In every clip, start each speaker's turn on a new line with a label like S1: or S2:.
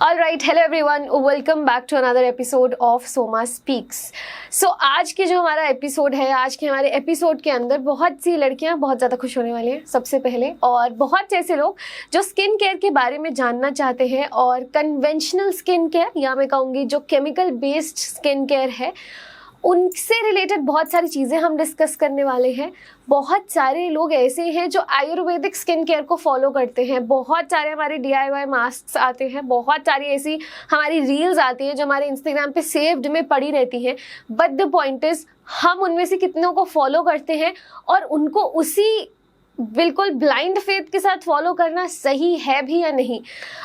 S1: All right, hello everyone, welcome back to another episode of Soma Speaks. So आज के जो हमारा episode है, आज के हमारे एपिसोड के अंदर बहुत सी लड़कियां बहुत ज़्यादा खुश होने वाली हैं सबसे पहले, और बहुत से ऐसे लोग जो स्किन केयर के बारे में जानना चाहते हैं और कन्वेंशनल स्किन केयर या मैं कहूँगी जो केमिकल बेस्ड स्किन केयर है उनसे रिलेटेड बहुत सारी चीज़ें हम डिस्कस करने वाले हैं। बहुत सारे लोग ऐसे हैं जो आयुर्वेदिक स्किन केयर को फॉलो करते हैं, बहुत सारे हमारे DIY मास्क आते हैं, बहुत सारी ऐसी हमारी रील्स आती हैं जो हमारे इंस्टाग्राम पे सेव्ड में पड़ी रहती हैं। बट द पॉइंट इज़ हम उनमें से कितनों को फॉलो करते हैं और उनको उसी बिल्कुल ब्लाइंड फेथ के साथ फॉलो करना सही है भी या नहीं।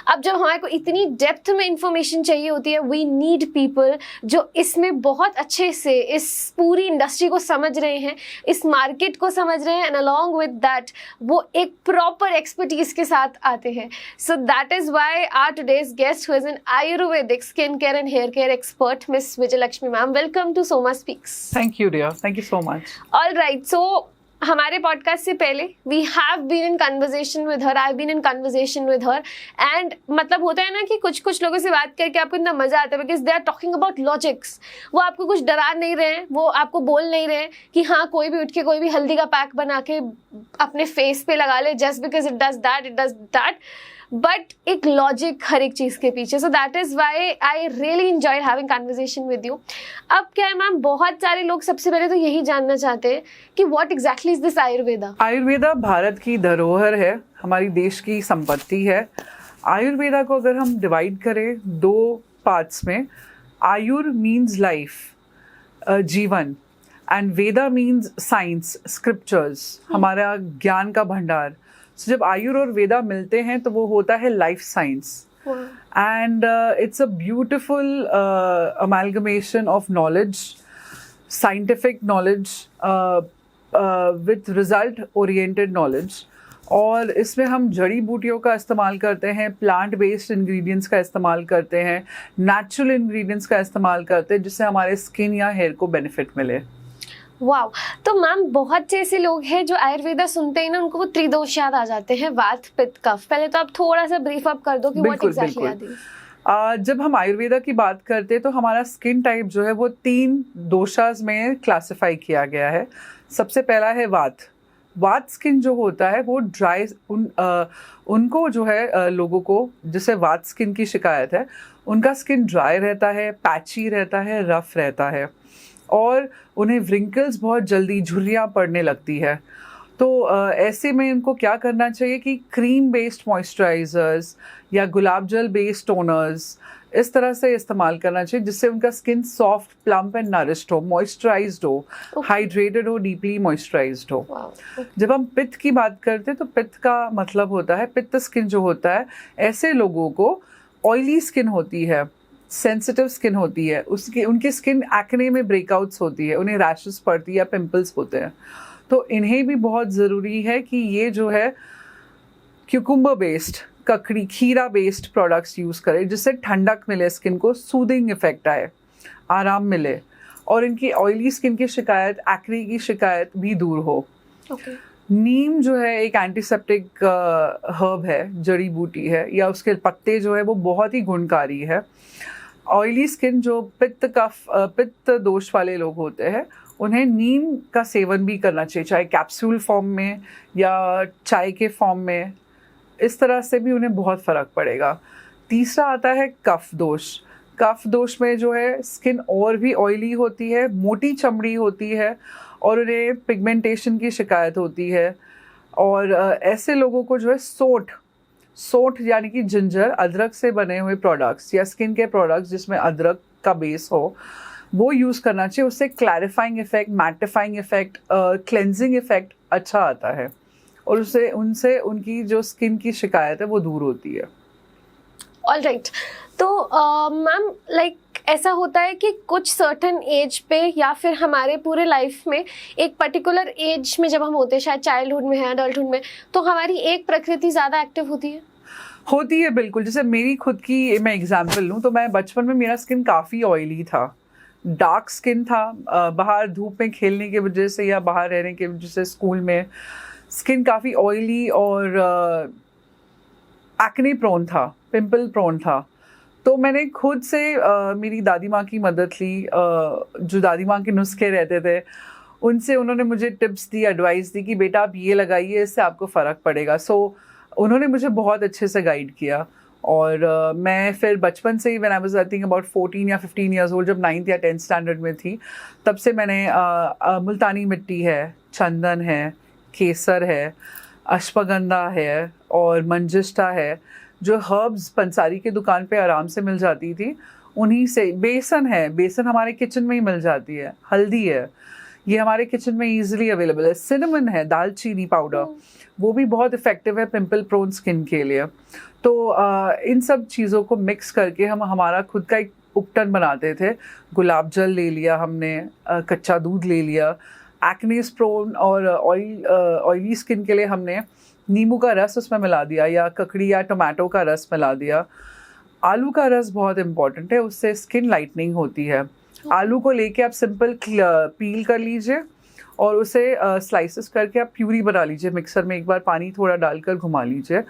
S1: अब जब हमारे को इतनी डेप्थ में इंफॉर्मेशन चाहिए होती है, वी नीड पीपल जो इसमें बहुत अच्छे से इस पूरी इंडस्ट्री को समझ रहे हैं, इस मार्केट को समझ रहे हैं, एंड अलॉन्ग विद दैट वो एक प्रॉपर एक्सपर्टीज के साथ आते हैं। So that is why are today's guest who is an ayurvedic skin care and hair care expert, miss Vijayalakshmi ma'am. Welcome to Soma speaks.
S2: Thank you dear, thank you so much.
S1: All right, so हमारे podcast से पहले we have been in conversation with her, I have been in conversation with her, and मतलब होता है ना कि कुछ कुछ लोगों से बात करके आपको इतना मजा आता है because they are talking about logics. वो आपको कुछ डरा नहीं रहे हैं, वो आपको बोल नहीं रहे हैं कि हाँ कोई भी उठ के कोई भी हल्दी का पैक बना के अपने फेस पे लगा ले just because it does that, but एक लॉजिक हर एक चीज़ के पीछे। So that is why I really enjoyed having conversation with you. अब क्या है मैम, बहुत सारे लोग सबसे पहले तो यही जानना चाहते हैं कि what exactly is this Ayurveda.
S2: Ayurveda Bharat की धरोहर है, हमारी देश की संपत्ति है। आयुर्वेदा को अगर हम डिवाइड करें दो पार्ट्स में, आयुर मीन्स लाइफ, जीवन, and Veda means science, scriptures, हमारा ज्ञान का भंडार। So, जब आयुर और वेदा मिलते हैं तो वो होता है life science, and it's a beautiful amalgamation of knowledge, scientific knowledge with result oriented knowledge. और इसमें हम जड़ी बूटियों का इस्तेमाल करते हैं, प्लांट बेस्ड इंग्रेडिएंट्स का इस्तेमाल करते हैं, नेचुरल इंग्रेडिएंट्स का इस्तेमाल करते हैं जिससे हमारे स्किन या हेयर को बेनिफिट मिले।
S1: वाव, तो मैम बहुत से ऐसे लोग हैं जो आयुर्वेदा सुनते ही ना उनको वो त्रिदोष याद आ जाते हैं, वात पित्त कफ। पहले तो आप थोड़ा सा ब्रीफ अप कर दो कि व्हाट एग्जैक्टली याद है।
S2: जब हम आयुर्वेदा की बात करते हैं तो हमारा स्किन टाइप जो है वो 3 दोषास में क्लासिफाई किया गया है। सबसे पहला है वात। वात स्किन जो होता है वो ड्राई, उनको जो है लोगों को जिसे वात स्किन की शिकायत है उनका स्किन ड्राई रहता है, पैची रहता है, रफ रहता है और उन्हें व्रिंकल्स बहुत जल्दी, झुर्रियाँ पड़ने लगती है। तो ऐसे में इनको क्या करना चाहिए कि क्रीम बेस्ड मॉइस्चराइजर्स या गुलाब जल बेस्ड टोनर्स इस तरह से इस्तेमाल करना चाहिए जिससे उनका skin soft, plump and nourished हो, मॉइस्चराइज्ड हो, हाइड्रेटेड हो, डीपली मॉइस्चराइज्ड हो। जब हम पित्त की बात करते हैं तो पित्त का मतलब होता है, पित्त स्किन जो होता है, ऐसे लोगों को ऑयली स्किन होती है, सेंसिटिव स्किन होती है, उनकी स्किन एक्ने में ब्रेकआउट्स होती है, उन्हें रैशेस पड़ती है या पिंपल्स होते हैं। तो इन्हें भी बहुत ज़रूरी है कि ये जो है क्यूकुम्बर बेस्ड, ककड़ी, खीरा बेस्ड प्रोडक्ट्स यूज़ करें जिससे ठंडक मिले, स्किन को सूदिंग इफेक्ट आए, आराम मिले और इनकी ऑयली स्किन की शिकायत, एक्ने की शिकायत भी दूर हो। नीम जो है एक एंटीसेप्टिक हर्ब है, जड़ी बूटी है, या उसके पत्ते जो है वो बहुत ही गुणकारी है। ऑयली स्किन जो पित्त दोष वाले लोग होते हैं उन्हें नीम का सेवन भी करना चाहिए, चाहे कैप्सूल फॉर्म में या चाय के फॉर्म में, इस तरह से भी उन्हें बहुत फ़र्क पड़ेगा। तीसरा आता है कफ दोष। कफ दोष में जो है स्किन और भी ऑयली होती है, मोटी चमड़ी होती है और उन्हें पिगमेंटेशन की शिकायत होती है। और ऐसे लोगों को जो है सोंठ यानी कि जिंजर, अदरक से बने हुए प्रोडक्ट्स या स्किन के प्रोडक्ट्स जिसमें अदरक का बेस हो वो यूज़ करना चाहिए। उससे clarifying effect, mattifying effect, cleansing effect अच्छा आता है और उनसे उनकी जो स्किन की शिकायत है वो दूर होती है।
S1: ऑल राइट, तो मैम लाइक ऐसा होता है कि कुछ सर्टेन एज पे या फिर हमारे पूरे लाइफ में एक पर्टिकुलर एज में जब हम होते हैं, शायद चाइल्डहुड में है, अडल्टहुड में, तो हमारी एक प्रकृति ज़्यादा एक्टिव होती है। बिल्कुल। जैसे मेरी खुद की मैं एग्जांपल लूँ तो मैं बचपन में मेरा स्किन काफ़ी ऑयली था, डार्क स्किन था। बाहर धूप में खेलने की वजह से या बाहर रहने की वजह से स्कूल में स्किन काफ़ी ऑयली और एक्ने प्रोन था, पिंपल प्रोन था।
S2: तो मैंने खुद से मेरी दादी माँ की मदद ली, जो दादी माँ के नुस्खे रहते थे उनसे उन्होंने मुझे टिप्स दी, एडवाइस दी कि बेटा आप ये लगाइए, इससे आपको फ़र्क पड़ेगा। सो उन्होंने मुझे बहुत अच्छे से गाइड किया। और मैं फिर बचपन से ही when I was I think about 14 या 15 इयर्स ओल्ड, जब 9th या 10th स्टैंडर्ड में थी, तब से मैंने मुल्तानी मिट्टी है, चंदन है, केसर है, अश्वगंधा है और मंजिष्ठा है, जो हर्ब्स पंसारी की दुकान पे आराम से मिल जाती थी, उन्हीं से, बेसन है, बेसन हमारे किचन में ही मिल जाती है, हल्दी है, ये हमारे किचन में इजीली अवेलेबल है, सिनेमन है, दालचीनी पाउडर, वो भी बहुत इफ़ेक्टिव है पिंपल प्रोन स्किन के लिए। तो इन सब चीज़ों को मिक्स करके हम हमारा खुद का एक उपटन बनाते थे। गुलाब जल ले लिया हमने, कच्चा दूध ले लिया, एक्नेस प्रोन और ऑयली स्किन के लिए हमने नींबू का रस उसमें मिला दिया, या ककड़ी या टोमेटो का रस मिला दिया। आलू का रस बहुत इम्पॉर्टेंट है, उससे स्किन लाइटनिंग होती है। आलू को लेके आप सिंपल पील कर लीजिए और उसे स्लाइसेस करके आप प्यूरी बना लीजिए, मिक्सर में एक बार पानी थोड़ा डालकर घुमा लीजिए,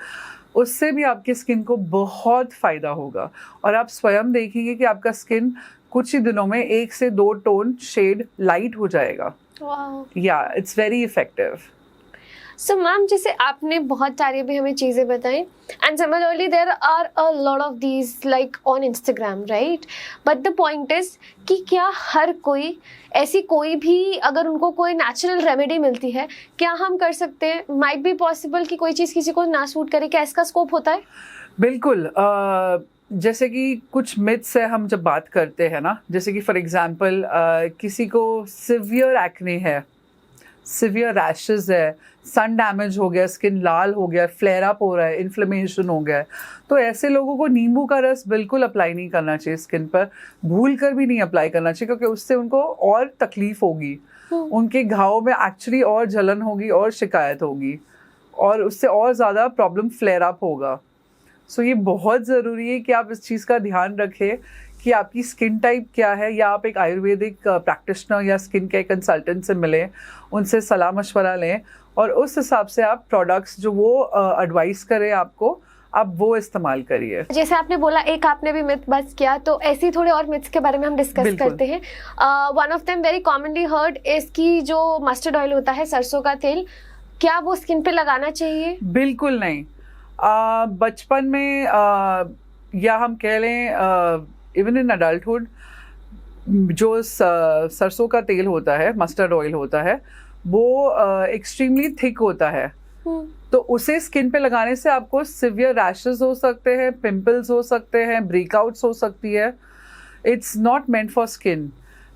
S2: उससे भी आपकी स्किन को बहुत फ़ायदा होगा। और आप स्वयं देखेंगे कि आपका स्किन कुछ ही दिनों में 1 से 2 टोन शेड लाइट हो जाएगा। या it's very effective.
S1: So ma'am, जैसे आपने बहुत सारी भी हमें चीज़ें बताई, and similarly there are a lot of these like on Instagram, right? But the point is कि क्या हर कोई ऐसी, कोई भी अगर उनको कोई नेचुरल रेमेडी मिलती है, क्या हम कर सकते हैं? माइट बी पॉसिबल कि कोई चीज़ किसी को ना सूट करे, क्या इसका स्कोप होता है?
S2: बिल्कुल। जैसे कि कुछ मिथ्स है, हम जब बात करते हैं ना, जैसे कि फॉर एग्जांपल किसी को सिवियर एक्ने है, सिवियर रैशेस है, सन डैमेज हो गया, स्किन लाल हो गया, फ्लेयर अप हो रहा है, इन्फ्लेमेशन हो गया है, तो ऐसे लोगों को नींबू का रस बिल्कुल अप्लाई नहीं करना चाहिए स्किन पर, भूल कर भी नहीं अप्लाई करना चाहिए, क्योंकि उससे उनको और तकलीफ होगी, उनके घाव में एक्चुअली और जलन होगी और शिकायत होगी, और उससे और ज़्यादा प्रॉब्लम फ्लेयर अप होगा। सो ये बहुत ज़रूरी है कि आप इस चीज़ का ध्यान रखें कि आपकी स्किन टाइप क्या है, या आप एक आयुर्वेदिक प्रैक्टिशनर या स्किन केयर कंसल्टेंट से मिलें, उनसे सलाह मशवरा लें, और उस हिसाब से आप प्रोडक्ट्स जो वो एडवाइस करें आपको, आप वो इस्तेमाल करिए।
S1: जैसे आपने बोला, एक आपने भी मिथ बस किया, तो ऐसी थोड़े और मिथ्स के बारे में हम डिस्कस करते हैं। One of them very commonly heard is कि जो मस्टर्ड ऑयल होता है, सरसों का तेल, क्या वो स्किन पे लगाना चाहिए?
S2: बिल्कुल नहीं। बचपन में या हम कह लें इवन इन अडल्टहुड, जो सरसों का तेल होता है, मस्टर्ड ऑयल होता है, वो एक्सट्रीमली थिक होता है, तो उसे स्किन पे लगाने से आपको सिवियर रैशेस हो सकते हैं, पिंपल्स हो सकते हैं, ब्रेकआउट्स हो सकती है। It's not meant for skin.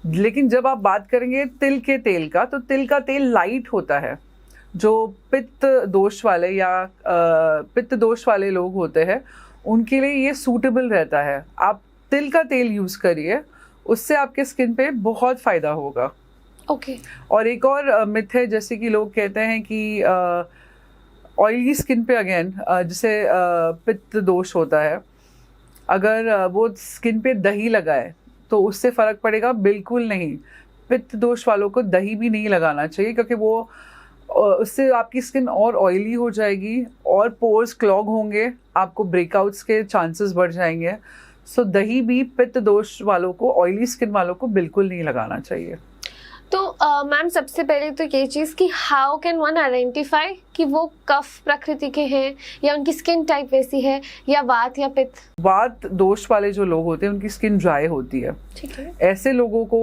S2: लेकिन जब आप बात करेंगे तिल के तेल का, तो तिल का तेल लाइट होता है, जो पित्त दोष वाले या पित्त दोष वाले लोग होते हैं, उनके लिए ये सूटेबल रहता है। आप तिल का तेल यूज़ करिए, उससे आपके स्किन पे बहुत फ़ायदा होगा।
S1: ओके।
S2: और एक और मिथ है, जैसे कि लोग कहते हैं कि ऑयली स्किन पे अगेन जैसे पित्त दोष होता है, अगर वो स्किन पे दही लगाए तो उससे फ़र्क पड़ेगा। बिल्कुल नहीं, पित्त दोष वालों को दही भी नहीं लगाना चाहिए, क्योंकि वो उससे आपकी स्किन और ऑयली हो जाएगी और पोर्स क्लॉग होंगे, आपको ब्रेकआउट्स के चांसेस बढ़ जाएंगे। सो दही भी पित्त दोष वालों को, ऑयली स्किन वालों को बिल्कुल नहीं लगाना चाहिए।
S1: तो मैम, सबसे पहले तो ये चीज़ कि हाउ कैन वन आइडेंटिफाई कि वो कफ प्रकृति के हैं, या उनकी स्किन टाइप वैसी है, या वात या पित्त?
S2: वात दोष वाले जो लोग होते हैं, उनकी स्किन ड्राई होती है।
S1: ठीक है।
S2: ऐसे लोगों को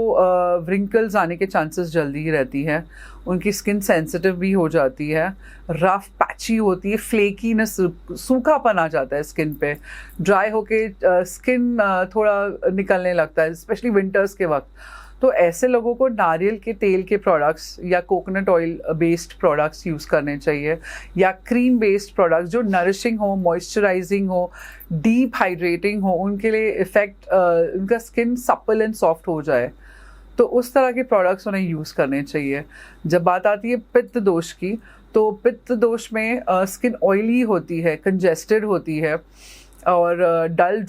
S2: व्रिंकल्स आने के चांसेस जल्दी ही रहती है, उनकी स्किन सेंसिटिव भी हो जाती है, रफ पैची होती है, फ्लेकीनेस, सूखापन आ जाता है स्किन पे, ड्राई होके स्किन थोड़ा निकलने लगता है, स्पेशली विंटर्स के वक्त। तो ऐसे लोगों को नारियल के तेल के प्रोडक्ट्स या coconut oil based products use करने चाहिए, या क्रीम बेस्ड प्रोडक्ट्स जो नरिशिंग हो, मॉइस्चराइजिंग हो, डीप हाइड्रेटिंग हो, उनके लिए इफेक्ट उनका स्किन सप्पल एंड सॉफ्ट हो जाए, तो उस तरह के प्रोडक्ट्स उन्हें यूज़ करने चाहिए। जब बात आती है पित्त दोष की, तो पित्त दोष में स्किन ऑयली होती है, कंजेस्टेड होती है, और डल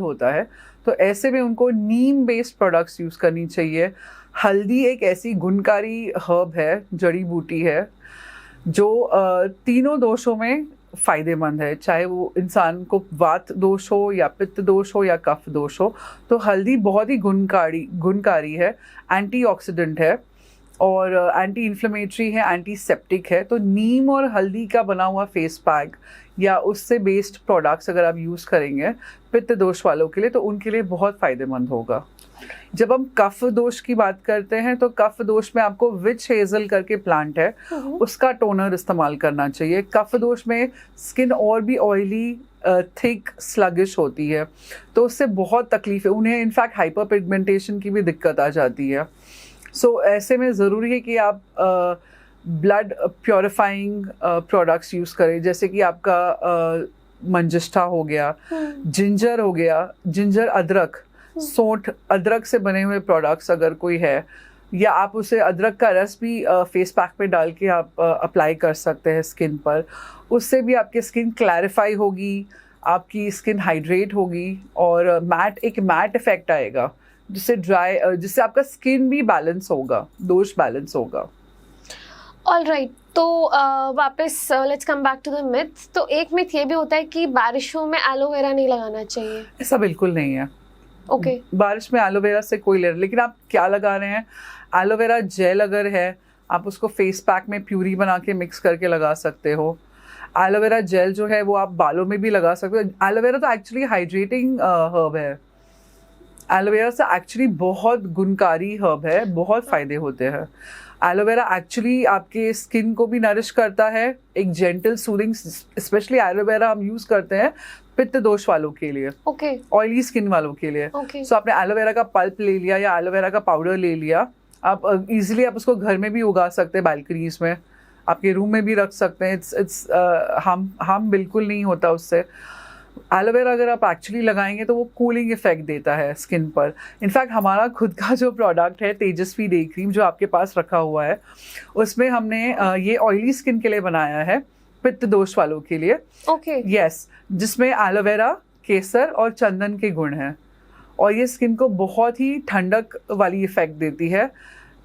S2: होता है। तो ऐसे में उनको नीम बेस्ड प्रोडक्ट्स यूज़ करनी चाहिए। हल्दी एक ऐसी गुणकारी हर्ब है, जड़ी बूटी है, जो तीनों दोषों में फ़ायदेमंद है, चाहे वो इंसान को वात दोष हो या पित्त दोष हो या कफ दोष हो। तो हल्दी बहुत ही गुणकारी है, एंटीऑक्सीडेंट है और एंटी इन्फ्लेमेटरी है, एंटीसेप्टिक है। तो नीम और हल्दी का बना हुआ फेस पैक या उससे बेस्ड प्रोडक्ट्स अगर आप यूज़ करेंगे पित्त दोष वालों के लिए तो उनके लिए बहुत फ़ायदेमंद होगा। जब हम कफ दोष की बात करते हैं तो कफ दोष में आपको विच हेजल करके प्लांट है, उसका टोनर इस्तेमाल करना चाहिए। कफ दोष में स्किन और भी ऑयली, थिक, स्लगिश होती है, तो उससे बहुत तकलीफ है उन्हें। इनफैक्ट हाइपर पिगमेंटेशन की भी दिक्कत आ जाती है। सो ऐसे में ज़रूरी है कि आप ब्लड प्योरीफाइंग प्रोडक्ट्स यूज़ करें, जैसे कि आपका मंजिष्ठा हो गया, जिंजर हो गया, जिंजर अदरक, सौंठ अदरक से बने हुए प्रोडक्ट्स अगर कोई है, या आप उसे अदरक का रस भी फेस पैक पे डाल के आप अप्लाई कर सकते हैं स्किन पर। उससे भी आपकी स्किन क्लैरिफाई होगी, आपकी स्किन हाइड्रेट होगी और एक मैट इफेक्ट आएगा, जिससे आपका स्किन भी बैलेंस होगा, दोष बैलेंस होगा।
S1: ऑलराइट, तो वापस let's come back to the myth. तो एक मिथ ये भी होता है कि बारिशों में एलोवेरा नहीं लगाना चाहिए।
S2: ऐसा बिल्कुल नहीं है।
S1: ओके
S2: बारिश में एलोवेरा से कोई लेकिन आप क्या लगा रहे हैं? एलोवेरा जेल अगर है, आप उसको फेस पैक में प्यूरी बना के मिक्स करके लगा सकते हो। एलोवेरा जेल जो है वो आप बालों में भी लगा सकते हो। एलोवेरा तो एक्चुअली हाइड्रेटिंग हर्ब है। एलोवेरा से एक्चुअली बहुत गुणकारी हर्ब है, बहुत फ़ायदे होते हैं। एलोवेरा एक्चुअली आपके स्किन को भी नरिश करता है, एक जेंटल सूदिंग। स्पेशली एलोवेरा हम यूज़ करते हैं पित्त दोष वालों के लिए, ऑयली स्किन वालों के लिए। सो आपने एलोवेरा का पल्प ले लिया या एलोवेरा का पाउडर ले लिया, आप इजीली आप उसको घर में भी उगा सकते हैं, बालकनीज में, आपके रूम में भी रख सकते हैं। इट्स हम बिल्कुल नहीं होता उससे। एलोवेरा अगर आप एक्चुअली लगाएंगे तो वो कूलिंग इफेक्ट देता है स्किन पर। इनफैक्ट हमारा खुद का जो प्रोडक्ट है तेजस्वी डे क्रीम जो आपके पास रखा हुआ है, उसमें हमने ये ऑयली स्किन के लिए बनाया है, पित्त दोष वालों के लिए। यस, जिसमें एलोवेरा, केसर और चंदन के गुण हैं और ये स्किन को बहुत ही ठंडक वाली इफेक्ट देती है।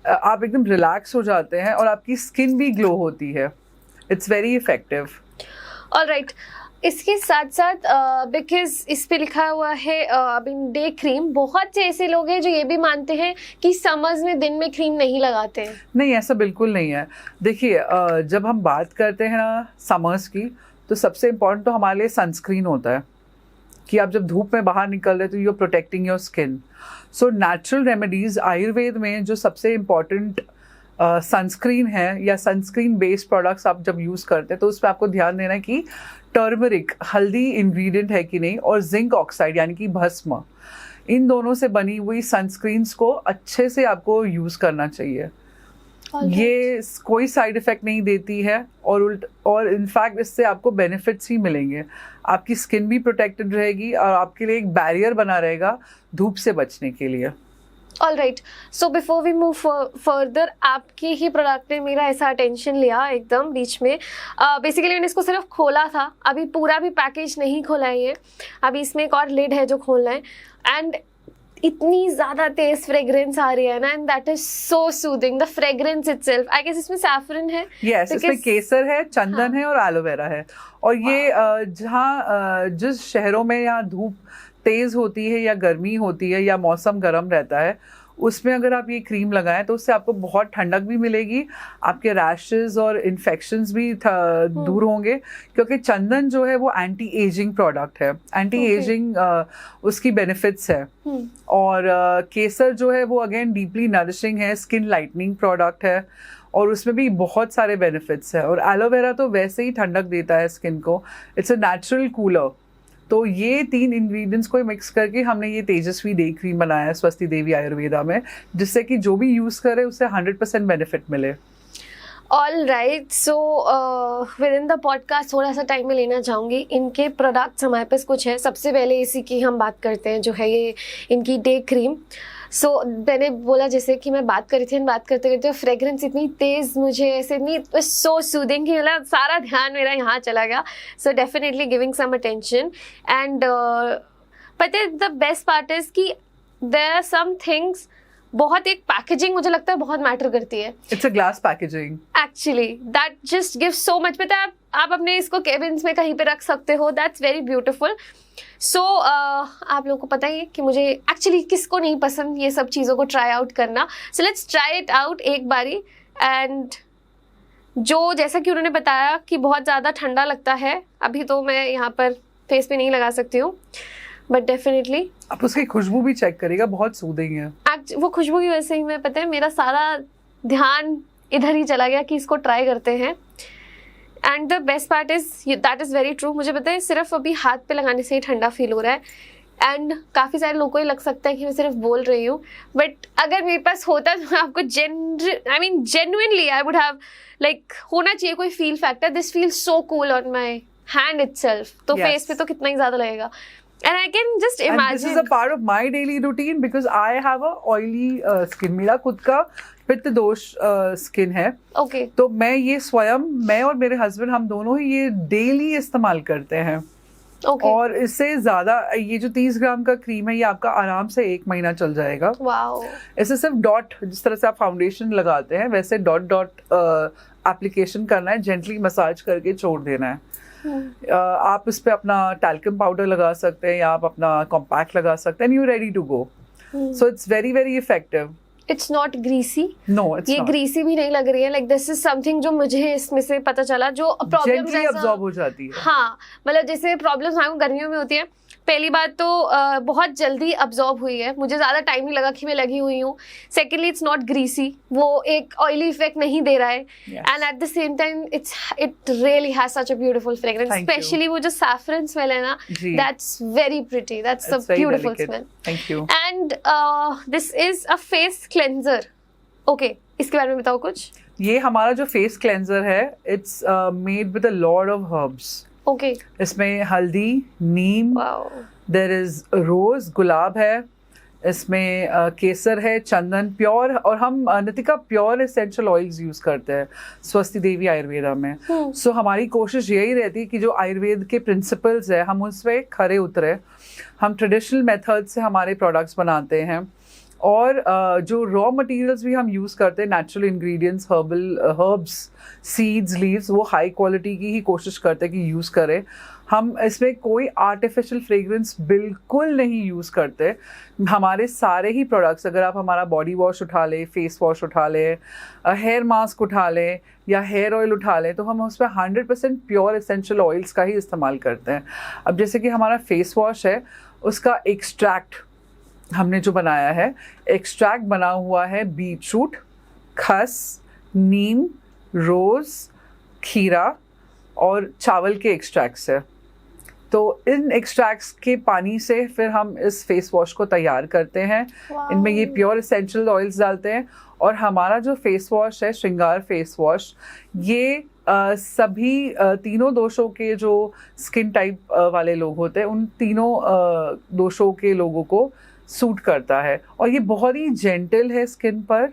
S2: आप एकदम रिलैक्स हो जाते हैं और आपकी स्किन भी ग्लो होती है। It's very effective.
S1: ऑलराइट, इसके साथ साथ बिकॉज इस पे लिखा हुआ है डे क्रीम, बहुत से ऐसे लोग हैं जो ये भी मानते हैं कि समर्स में दिन में क्रीम नहीं लगाते हैं।
S2: नहीं, ऐसा बिल्कुल नहीं है। देखिए, जब हम बात करते हैं ना समर्स की, तो सबसे इम्पोर्टेंट तो हमारे लिए सनस्क्रीन होता है कि आप जब धूप में बाहर निकल रहे तो you are protecting your skin. So natural remedies Ayurveda में जो सबसे इम्पॉर्टेंट सनस्क्रीन है या सनस्क्रीन बेस्ड प्रोडक्ट्स आप जब यूज़ करते हैं तो उस पर आपको ध्यान देना है कि टर्मरिक, हल्दी इंग्रेडिएंट है कि नहीं, और जिंक ऑक्साइड यानी कि भस्म, इन दोनों से बनी हुई सनस्क्रीन्स को अच्छे से आपको यूज़ करना चाहिए। ये कोई साइड इफ़ेक्ट नहीं देती है और इनफैक्ट इससे आपको बेनिफिट्स ही मिलेंगे। आपकी स्किन भी प्रोटेक्टेड रहेगी और आपके लिए एक बैरियर बना रहेगा धूप से बचने के लिए।
S1: Alright, so before we move further, आपके ही प्रोडक्ट ने मेरा ऐसा अटेंशन लिया एकदम बीच में। बेसिकली मैंने इसको सिर्फ खोला था, अभी पूरा भी पैकेज नहीं खोला है ये, अभी इसमें एक और लिड है जो खोलना है। एंड इतनी ज़्यादा तेज फ्रेग्रेंस आ रही है ना, and that is so soothing, the fragrance itself. I guess इसमें सैफरन है,
S2: yes, इसमें केसर है, चंदन है और एलोवेरा है। और ये जिस शहरों में यहाँ धूप तेज़ होती है या गर्मी होती है या मौसम गर्म रहता है, उसमें अगर आप ये क्रीम लगाएं तो उससे आपको बहुत ठंडक भी मिलेगी, आपके रैशेस और इन्फेक्शंस भी दूर होंगे, क्योंकि चंदन जो है वो एंटी एजिंग प्रोडक्ट है, एंटी एजिंग उसकी बेनिफिट्स है। और केसर जो है वो अगेन डीपली नरिशिंग है, स्किन लाइटनिंग प्रोडक्ट है और उसमें भी बहुत सारे बेनिफिट्स है। और एलोवेरा तो वैसे ही ठंडक देता है स्किन को, इट्स अ नेचुरल कूलर। तो ये 3 इंग्रेडिएंट्स को मिक्स करके हमने ये तेजस्वी डे क्रीम बनाया है स्वस्ति देवी आयुर्वेदा में, जिससे कि जो भी यूज़ करे उससे 100% बेनिफिट मिले।
S1: All right, so with in the podcast थोड़ा सा टाइम में लेना चाहूँगी। इनके प्रोडक्ट्स हमारे पास कुछ है। सबसे पहले इसी की हम बात करते हैं, जो है ये इनकी डे क्रीम। सो मैंने बोला जैसे कि मैं बात कर रही थी, बात करते करते फ्रेग्रेंस इतनी तेज़, मुझे ऐसे इतनी सो सूदिंग कि मतलब सारा ध्यान मेरा यहाँ चला गया। So definitely giving some attention. And पता है द बेस्ट पार्ट इज़ कि देयर आर सम थिंग्स बहुत एक पैकेजिंग मुझे लगता है बहुत मैटर करती है.
S2: It's a glass packaging.
S1: Actually that just gives so much. पता है आप अपने इसको केबिन्स में कहीं पे रख सकते हो. That's very beautiful. सो आप लोगों को पता ही है कि मुझे एक्चुअली किसको नहीं पसंद ये सब चीज़ों को ट्राई आउट करना. So let's try it out एक बारी. एंड जो जैसा कि उन्होंने बताया कि बहुत ज़्यादा ठंडा लगता है, अभी तो मैं यहाँ पर फेस पे नहीं लगा सकती हूँ, बट डेफिनेटली
S2: आप उसकी खुशबू भी चेक करिएगा, बहुत सूदिंग है.
S1: वो खुशबू की वजह से ही मैं पता है मेरा सारा ध्यान इधर ही चला गया कि इसको ट्राई करते हैं. And the best part is that is very true. मुझे पता है सिर्फ अभी हाथ पे लगाने से ही ठंडा फील हो रहा है. एंड काफ़ी सारे लोगों को ये लग सकता है कि मैं सिर्फ बोल रही हूँ, बट अगर मेरे पास होता तो मैं आपको genuinely I would have like होना चाहिए कोई fill factor. This feel so cool on my hand itself. तो फेस पे तो कितना ही ज़्यादा लगेगा. And I can just imagine.
S2: And this is a part of my daily routine because I have a oily skin. मेरा खुद का पित्त दोष स्किन है.
S1: Okay.
S2: तो मैं और मेरे हस्बैंड हम दोनों ही ये डेली इस्तेमाल करते हैं.
S1: Okay.
S2: और इससे ज़्यादा ये जो 30 ग्राम का क्रीम है ये आपका आराम से 1 महीना चल जाएगा.
S1: Wow.
S2: ऐसे सिर्फ डॉट, जिस तरह से आप फाउंडेशन लगाते हैं वैसे डॉट एप्लीकेशन करना है, जेंटली मसाज करके छोड़ देना है. आप इस पे अपना टैल्कम पाउडर लगा सकते हैं या आप अपना कॉम्पैक्ट लगा सकते हैं. You ready to go. So it's very very effective.
S1: It's not greasy.
S2: No, it's
S1: ये ग्रीसी भी नहीं लग रही है. लाइक दिस इज समथिंग जो मुझे इसमें से पता चला, जो प्रॉब्लम्स
S2: अब्सॉर्ब हो जाती है.
S1: हाँ, मतलब जैसे प्रॉब्लम्स हमारे गर्मियों में होती है. पहली बात तो बहुत जल्दी अब्जॉर्ब हुई है, मुझे ज़्यादा टाइम नहीं लगा कि मैं लगी हुई हूँ. सेकेंडली इट्स नॉट ग्रीसी, वो एक ऑयली इफेक्ट नहीं दे रहा है. And eight the same time it really has such a beautiful fragrance. Specially वो जो सैफरन स्मेल है ना, that's very pretty. That's a beautiful smell.
S2: Thank you.
S1: And this is a face cleanser. Okay, इसके बारे में बताओ कुछ.
S2: ये हमारा जो फेस क्लेंजर है it's made with a lot of herbs.
S1: Okay.
S2: इसमें हल्दी, नीम, देयर इज रोज, गुलाब है, इसमें केसर है, चंदन प्योर, और हम Nitika pure essential oils use करते हैं स्वस्ति देवी आयुर्वेदा में. सो हमारी कोशिश यही रहती है कि जो आयुर्वेद के प्रिंसिपल्स है हम उस पर खरे उतरे. हम ट्रेडिशनल मेथड से हमारे प्रोडक्ट्स बनाते हैं और जो रॉ मटेरियल्स भी हम यूज़ करते हैं, natural ingredients, herbs, seeds, leaves, वो हाई क्वालिटी की ही कोशिश करते हैं कि यूज़ करें. हम इसमें कोई आर्टिफिशियल फ्रेग्रेंस बिल्कुल नहीं यूज़ करते. हमारे सारे ही प्रोडक्ट्स, अगर आप हमारा बॉडी वॉश उठा लें, फेस वॉश उठा लें, हेयर मास्क उठा लें या हेयर ऑयल उठा लें, तो हम उस पर 100% प्योर एसेंशियल ऑयल्स का ही इस्तेमाल करते हैं. अब जैसे कि हमारा फेस वॉश है, उसका एक्सट्रैक्ट हमने जो बनाया है, एक्सट्रैक्ट बना हुआ है बीटरूट, खस, नीम, रोज़, खीरा और चावल के एक्सट्रैक्ट्स है. तो इन एक्सट्रैक्ट्स के पानी से फिर हम इस फेस वॉश को तैयार करते हैं. इनमें ये प्योर एसेंशियल ऑयल्स डालते हैं. और हमारा जो फेस वॉश है, श्रृंगार फेस वॉश, ये सभी तीनों दोषों के जो स्किन टाइप वाले लोग होते हैं उन तीनों दोषों के लोगों को सूट करता है. और ये बहुत ही जेंटल है स्किन पर.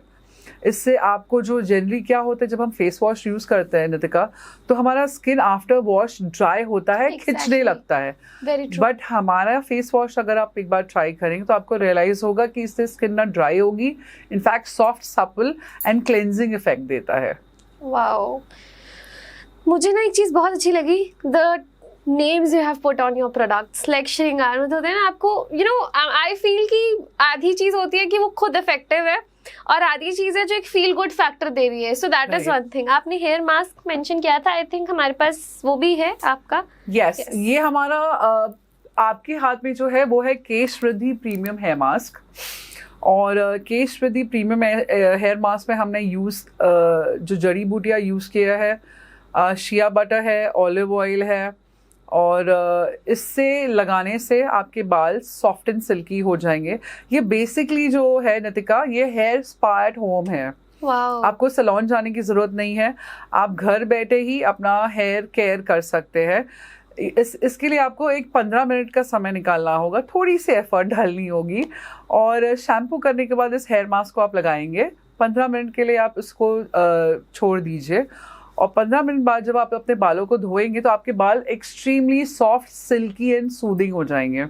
S2: इससे आपको जो जनरली क्या होता है, जब हम फेस वॉश यूज़ करते हैं नितिका, तो हमारा स्किन आफ्टर वॉश ड्राई होता है, खिंचने लगता है. बट हमारा फेस वॉश अगर आप एक बार ट्राई करेंगे तो आपको रियलाइज़ होगा कि इससे स्किन ना ड्राई होगी, in fact soft, supple and cleansing effect देता है.
S1: वाओ, मुझे ना एक चीज़ बहुत अच्छी लगी, the names you have put on your products, like श्रृंगार में होते हैं ना, आपको I feel कि आधी चीज़ होती है कि वो खुद इफेक्टिव है और आधी चीज़ है जो एक फील गुड फैक्टर दे रही है. सो दैट इज वन थिंग. आपने हेयर मास्क मेंशन किया था, आई थिंक हमारे पास वो भी है आपका.
S2: yes. ये हमारा आपके हाथ में जो है वो है केश वृद्धि प्रीमियम हेयर मास्क. और केश वृद्धि प्रीमियम हेयर मास्क में हमने जो जड़ी बूटियाँ यूज़ किया है, शिया बटर है, ऑलिव ऑयल है, और इससे लगाने से आपके बाल सॉफ्ट एंड सिल्की हो जाएंगे. ये बेसिकली जो है नितिका, ये हेयर स्पा एट होम है. आपको सैलून जाने की ज़रूरत नहीं है, आप घर बैठे ही अपना हेयर केयर कर सकते हैं. इसके लिए आपको एक 15 मिनट का समय निकालना होगा, थोड़ी सी एफर्ट डालनी होगी, और शैम्पू करने के बाद इस हेयर मास्क को आप लगाएंगे. 15 मिनट के लिए आप इसको छोड़ दीजिए, और 15 मिनट बाद जब आप अपने बालों को धोएंगे तो आपके बाल extremely soft, silkie and soothing हो जाएंगे.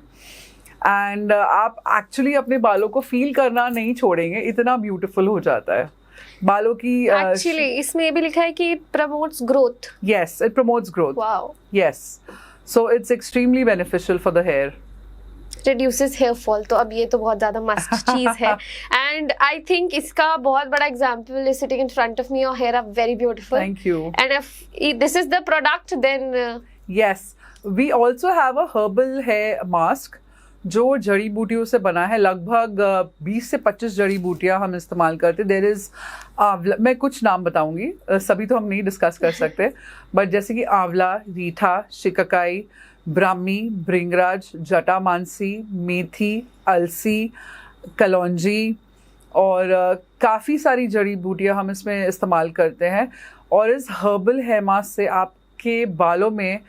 S2: एंड आप एक्चुअली अपने बालों को फील करना नहीं छोड़ेंगे, इतना ब्यूटीफुल हो जाता है बालों की।
S1: एक्चुअली इसमें ये भी लिखा है कि promotes growth.
S2: Yes, it promotes growth.
S1: Wow.
S2: Yes, so it's extremely beneficial for the hair.
S1: Reduces hair fall, तो अब ये तो बहुत ज्यादा मस्ट चीज है। एंड आई थिंक इसका बहुत बड़ा example is sitting in front of me, your hair are very beautiful.
S2: Thank you.
S1: And if this is the product then
S2: yes, we also have a herbal hair mask जो जड़ी बूटियों से बना है। लगभग 20 से 25 जड़ी बूटियां हम इस्तेमाल करते। देयर इज मैं कुछ नाम बताऊंगी, सभी तो हम नहीं डिस्कस कर सकते, बट जैसे कि आंवला, रीठा, शिकाकाई, ब्राह्मी, भृंगराज, जटामानसी, मेथी, अलसी, कलौंजी और काफ़ी सारी जड़ी बूटियां हम इसमें इस्तेमाल करते हैं। और इस हर्बल हेयर मास्क से आपके बालों में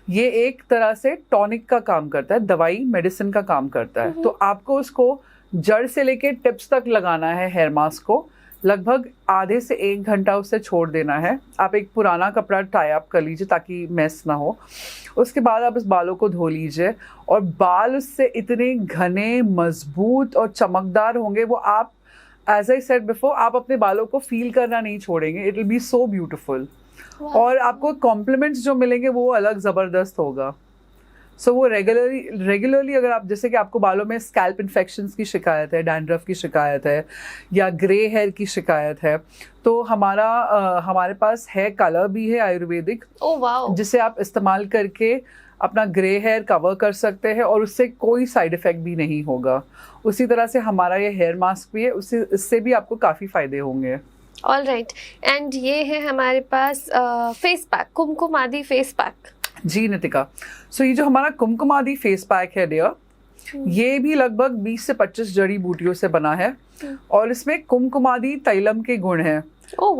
S2: ये एक तरह से टॉनिक का काम करता है, दवाई मेडिसिन का काम करता है। तो आपको उसको जड़ से लेके टिप्स तक लगाना है हेयर मास्क को। लगभग आधे से 1 घंटा उसे छोड़ देना है। आप एक पुराना कपड़ा टाई अप कर लीजिए ताकि मैस ना हो। उसके बाद आप इस बालों को धो लीजिए और बाल उससे इतने घने, मजबूत और चमकदार होंगे, वो आप एज आई सेड बिफोर, आप अपने बालों को फील करना नहीं छोड़ेंगे। It will be so beautiful. और आपको कॉम्प्लीमेंट्स जो मिलेंगे वो अलग ज़बरदस्त होगा। सो वो रेगुलरली अगर आप, जैसे कि आपको बालों में स्कैल्प इन्फेक्शंस की शिकायत है, डैंड्रफ की शिकायत है या ग्रे हेयर की शिकायत है, तो हमारे पास हेयर कलर भी है आयुर्वेदिक, जिसे आप इस्तेमाल करके अपना ग्रे हेयर कवर कर सकते हैं और उससे कोई साइड इफ़ेक्ट भी नहीं होगा। उसी तरह से हमारा ये हेयर मास्क भी है, इससे भी आपको काफ़ी फ़ायदे होंगे।
S1: All right. एंड ये है हमारे पास face pack, kumkumadi face pack.
S2: जी नितिका, सो ये जो हमारा कुमकुमादी फेस पैक है डियर, ये भी लगभग 20 से 25 जड़ी बूटियों से बना है और इसमें कुमकुमादी तैलम के गुण हैं।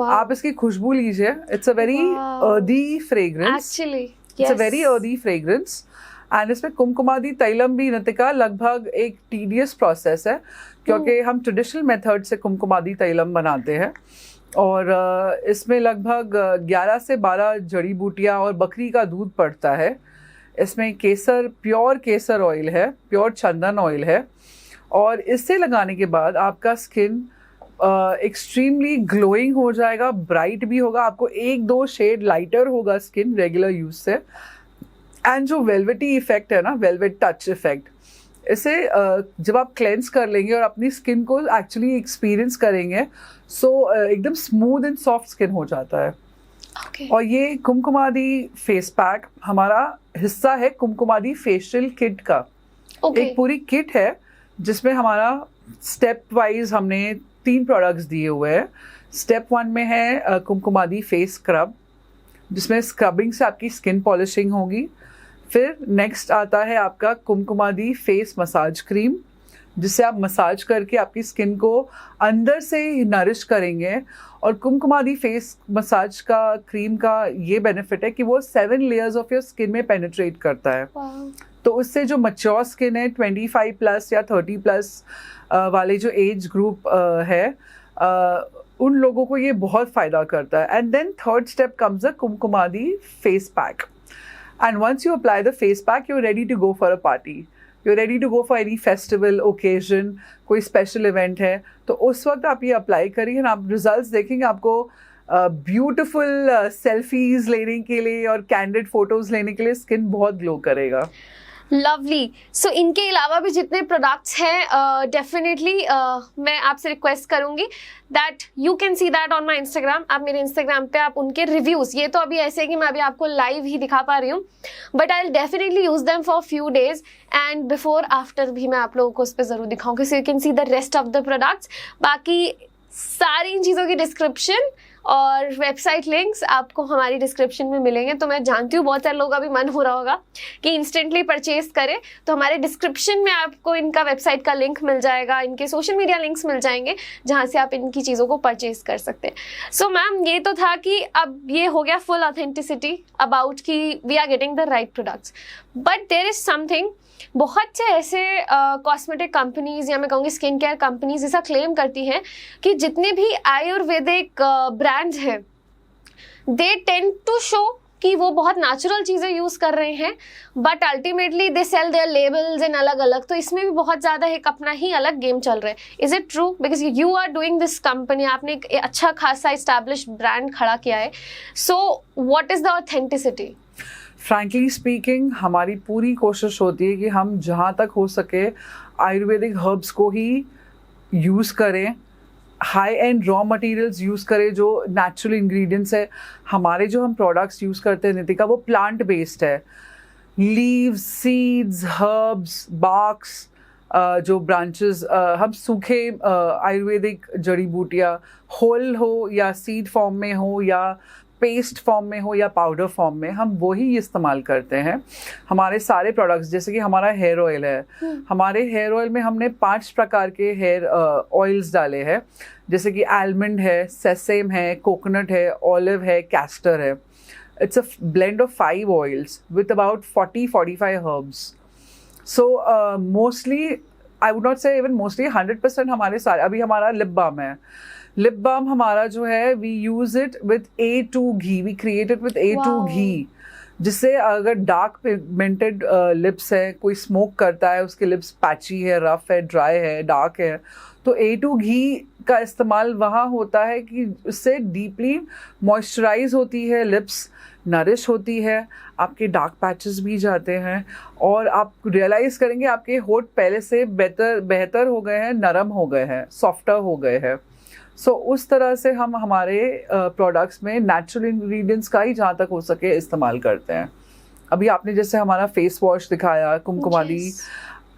S2: आप इसकी खुशबू लीजिए, it's a very earthy fragrance.
S1: Actually
S2: it's a very earthy fragrance and इसमें कुमकुमादी तैलम भी नितिका लगभग एक टीडियस प्रोसेस है, क्योंकि हम ट्रेडिशनल मेथड से कुमकुमादी तैलम बनाते हैं और इसमें लगभग 11 से 12 जड़ी बूटियाँ और बकरी का दूध पड़ता है। इसमें केसर, प्योर केसर ऑयल है, प्योर चंदन ऑयल है और इससे लगाने के बाद आपका स्किन एक्सट्रीमली ग्लोइंग हो जाएगा, ब्राइट भी होगा, आपको 1-2 शेड लाइटर होगा स्किन रेगुलर यूज से। एंड जो वेलवेटी इफेक्ट है ना, वेलवेट टच इफेक्ट, इसे जब आप क्लेंस कर लेंगे और अपनी स्किन को एक्चुअली एक्सपीरियंस करेंगे, सो एकदम स्मूथ एंड सॉफ्ट स्किन हो जाता है। और ये कुमकुमादी फेस पैक हमारा हिस्सा है कुमकुमादी फेशियल किट का। एक पूरी किट है जिसमें हमारा स्टेप वाइज हमने 3 प्रोडक्ट्स दिए हुए हैं। स्टेप 1 में है कुमकुमादी फेस स्क्रब, जिसमें स्क्रबिंग से आपकी स्किन पॉलिशिंग होगी। फिर नेक्स्ट आता है आपका कुमकुमादी फेस मसाज क्रीम, जिससे आप मसाज करके आपकी स्किन को अंदर से नरिश करेंगे। और कुमकुमादी फेस मसाज का क्रीम का ये बेनिफिट है कि वो 7 लेयर्स ऑफ योर स्किन में पेनिट्रेट करता है। तो उससे जो मैच्योर स्किन है, 25 प्लस या 30 प्लस वाले जो एज ग्रुप है, उन लोगों को ये बहुत फ़ायदा करता है। And then third step comes the Kumkumadi face pack. And once you apply the face pack, you're ready to go for a party. You're ready to go for any festival, occasion, कोई special event है, तो उस वक्त आप ये apply करिए और आप रिजल्ट्स देखेंगे। आपको ब्यूटीफुल सेल्फीज लेने के लिए और कैंडिड फोटोज लेने के लिए स्किन बहुत ग्लो करेगा।
S1: लवली। सो इनके अलावा भी जितने प्रोडक्ट्स हैं, डेफिनेटली मैं आपसे रिक्वेस्ट करूंगी that you can see that on my Instagram. आप मेरे इंस्टाग्राम पे आप उनके रिव्यूज़, ये तो अभी ऐसे है कि मैं अभी आपको लाइव ही दिखा पा रही हूँ, but I will definitely use them for few days and before after भी मैं आप लोगों को उस पर ज़रूर दिखाऊंगी, so you can see the rest of the products. बाकी सारी इन चीज़ों की डिस्क्रिप्शन और वेबसाइट लिंक्स आपको हमारी डिस्क्रिप्शन में मिलेंगे। तो मैं जानती हूँ बहुत सारे लोगों का भी मन हो रहा होगा कि इंस्टेंटली परचेज करें, तो हमारे डिस्क्रिप्शन में आपको इनका वेबसाइट का लिंक मिल जाएगा, इनके सोशल मीडिया लिंक्स मिल जाएंगे जहाँ से आप इनकी चीज़ों को परचेज कर सकते हैं। सो मैम, ये तो था कि अब ये हो गया फुल ऑथेंटिसिटी अबाउट कि we are getting the right products, but there is something. बहुत से ऐसे कॉस्मेटिक कंपनीज या मैं कहूँगी स्किन केयर कंपनीज ऐसा क्लेम करती हैं कि जितने भी आयुर्वेदिक ब्रांड्स हैं, दे टेंड टू शो कि वो बहुत नेचुरल चीज़ें यूज़ कर रहे हैं, but ultimately they sell their labels in अलग अलग, तो इसमें भी बहुत ज़्यादा एक अपना ही अलग गेम चल रहा है. Is it true? Because you are doing this company, आपने एक अच्छा खासा इस्टेब्लिश्ड ब्रांड खड़ा किया है. So what is the authenticity?
S2: Frankly speaking, हमारी पूरी कोशिश होती है कि हम जहाँ तक हो सके आयुर्वेदिक हर्ब्स को ही यूज़ करें, high and raw materials use करें जो नेचुरल इंग्रेडिएंट्स है. हमारे जो हम प्रोडक्ट्स यूज़ करते हैं नितिका, वो प्लांट बेस्ड है. लीव्स, सीड्स, हर्ब्स, बार्क्स, जो ब्रांचेस, हम सूखे आयुर्वेदिक जड़ी बूटियाँ होल हो या सीड फॉर्म में हो या पेस्ट फॉर्म में हो या पाउडर फॉर्म में, हम वही इस्तेमाल करते हैं. हमारे सारे प्रोडक्ट्स, जैसे कि हमारा हेयर ऑयल है, हमारे हेयर ऑयल में हमने 5 प्रकार के हेयर ऑयल्स डाले हैं, जैसे कि आलमंड है, सेसेम है, कोकोनट है, ऑलिव है, कैस्टर है. It's a blend of 5 oils with about 40-45 herbs. So mostly, I would not say even mostly, 100% हमारे सारे. अभी हमारा लिप बाम है. लिप बाम हमारा जो है, we use it with A2 ghee, we create it with A2 ghee, जिससे अगर डार्क पिगमेंटेड लिप्स है, कोई स्मोक करता है, उसके लिप्स पैची है, रफ है, ड्राई है, डार्क है, तो A2 घी का इस्तेमाल वहाँ होता है कि उससे डीपली मॉइस्चराइज होती है लिप्स, नरिश होती है, आपके डार्क पैचेस भी जाते हैं, और आप रियलाइज़ करेंगे आपके होठ पहले से बेहतर हो गए हैं, नरम हो गए हैं, सॉफ्टर हो गए हैं. सो उस तरह से हम हमारे प्रोडक्ट्स में नेचुरल इंग्रेडिएंट्स का ही जहाँ तक हो सके इस्तेमाल करते हैं. अभी आपने जैसे हमारा फेस वॉश दिखाया, कुमकुमादी,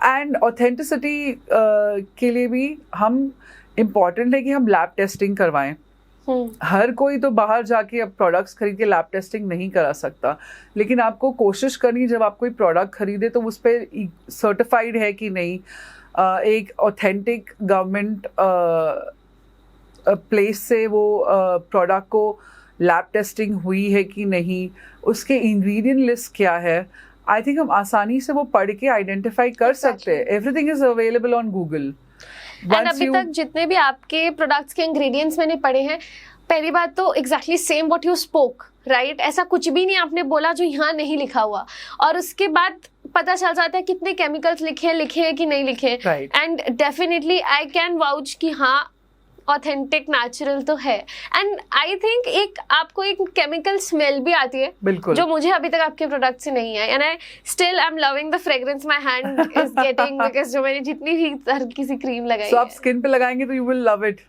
S2: एंड ऑथेंटिसिटी के लिए भी हम इम्पॉर्टेंट है कि हम लैब टेस्टिंग करवाएं. हर कोई तो बाहर जाके अब प्रोडक्ट्स खरीद के लैब टेस्टिंग नहीं करा सकता, लेकिन आपको कोशिश करनी, जब आप कोई प्रोडक्ट खरीदे तो उस पर सर्टिफाइड है कि नहीं, एक ऑथेंटिक गवर्नमेंट प्लेस से वो प्रोडक्ट को लैब टेस्टिंग हुई है कि नहीं, उसके इंग्रेडिएंट लिस्ट क्या है. आई थिंक हम आसानी से वो पढ़ के आइडेंटिफाई कर सकते हैं. Everything is available on Google.
S1: And अभी तक जितने भी आपके प्रोडक्ट्स के इंग्रेडिएंट्स मैंने पढ़े हैं, पहली बात तो exactly same what you spoke, right? ऐसा कुछ भी नहीं आपने बोला जो यहाँ नहीं लिखा हुआ, और उसके बाद पता चल जाता है कितने केमिकल्स लिखे हैं कि नहीं लिखे. And definitely I can vouch कि हाँ, ऑथेंटिक नेचुरल तो है. एंड आई थिंक एक आपको एक केमिकल स्मेल भी आती है,
S2: बिल्कुल,
S1: जो मुझे अभी तक आपके प्रोडक्ट से नहीं है. And I still I am loving the fragrance my hand is getting, because जो मैंने जितनी भी हल्की सी क्रीम लगाई है,
S2: आप स्किन पे लगाएंगे तो you will love it.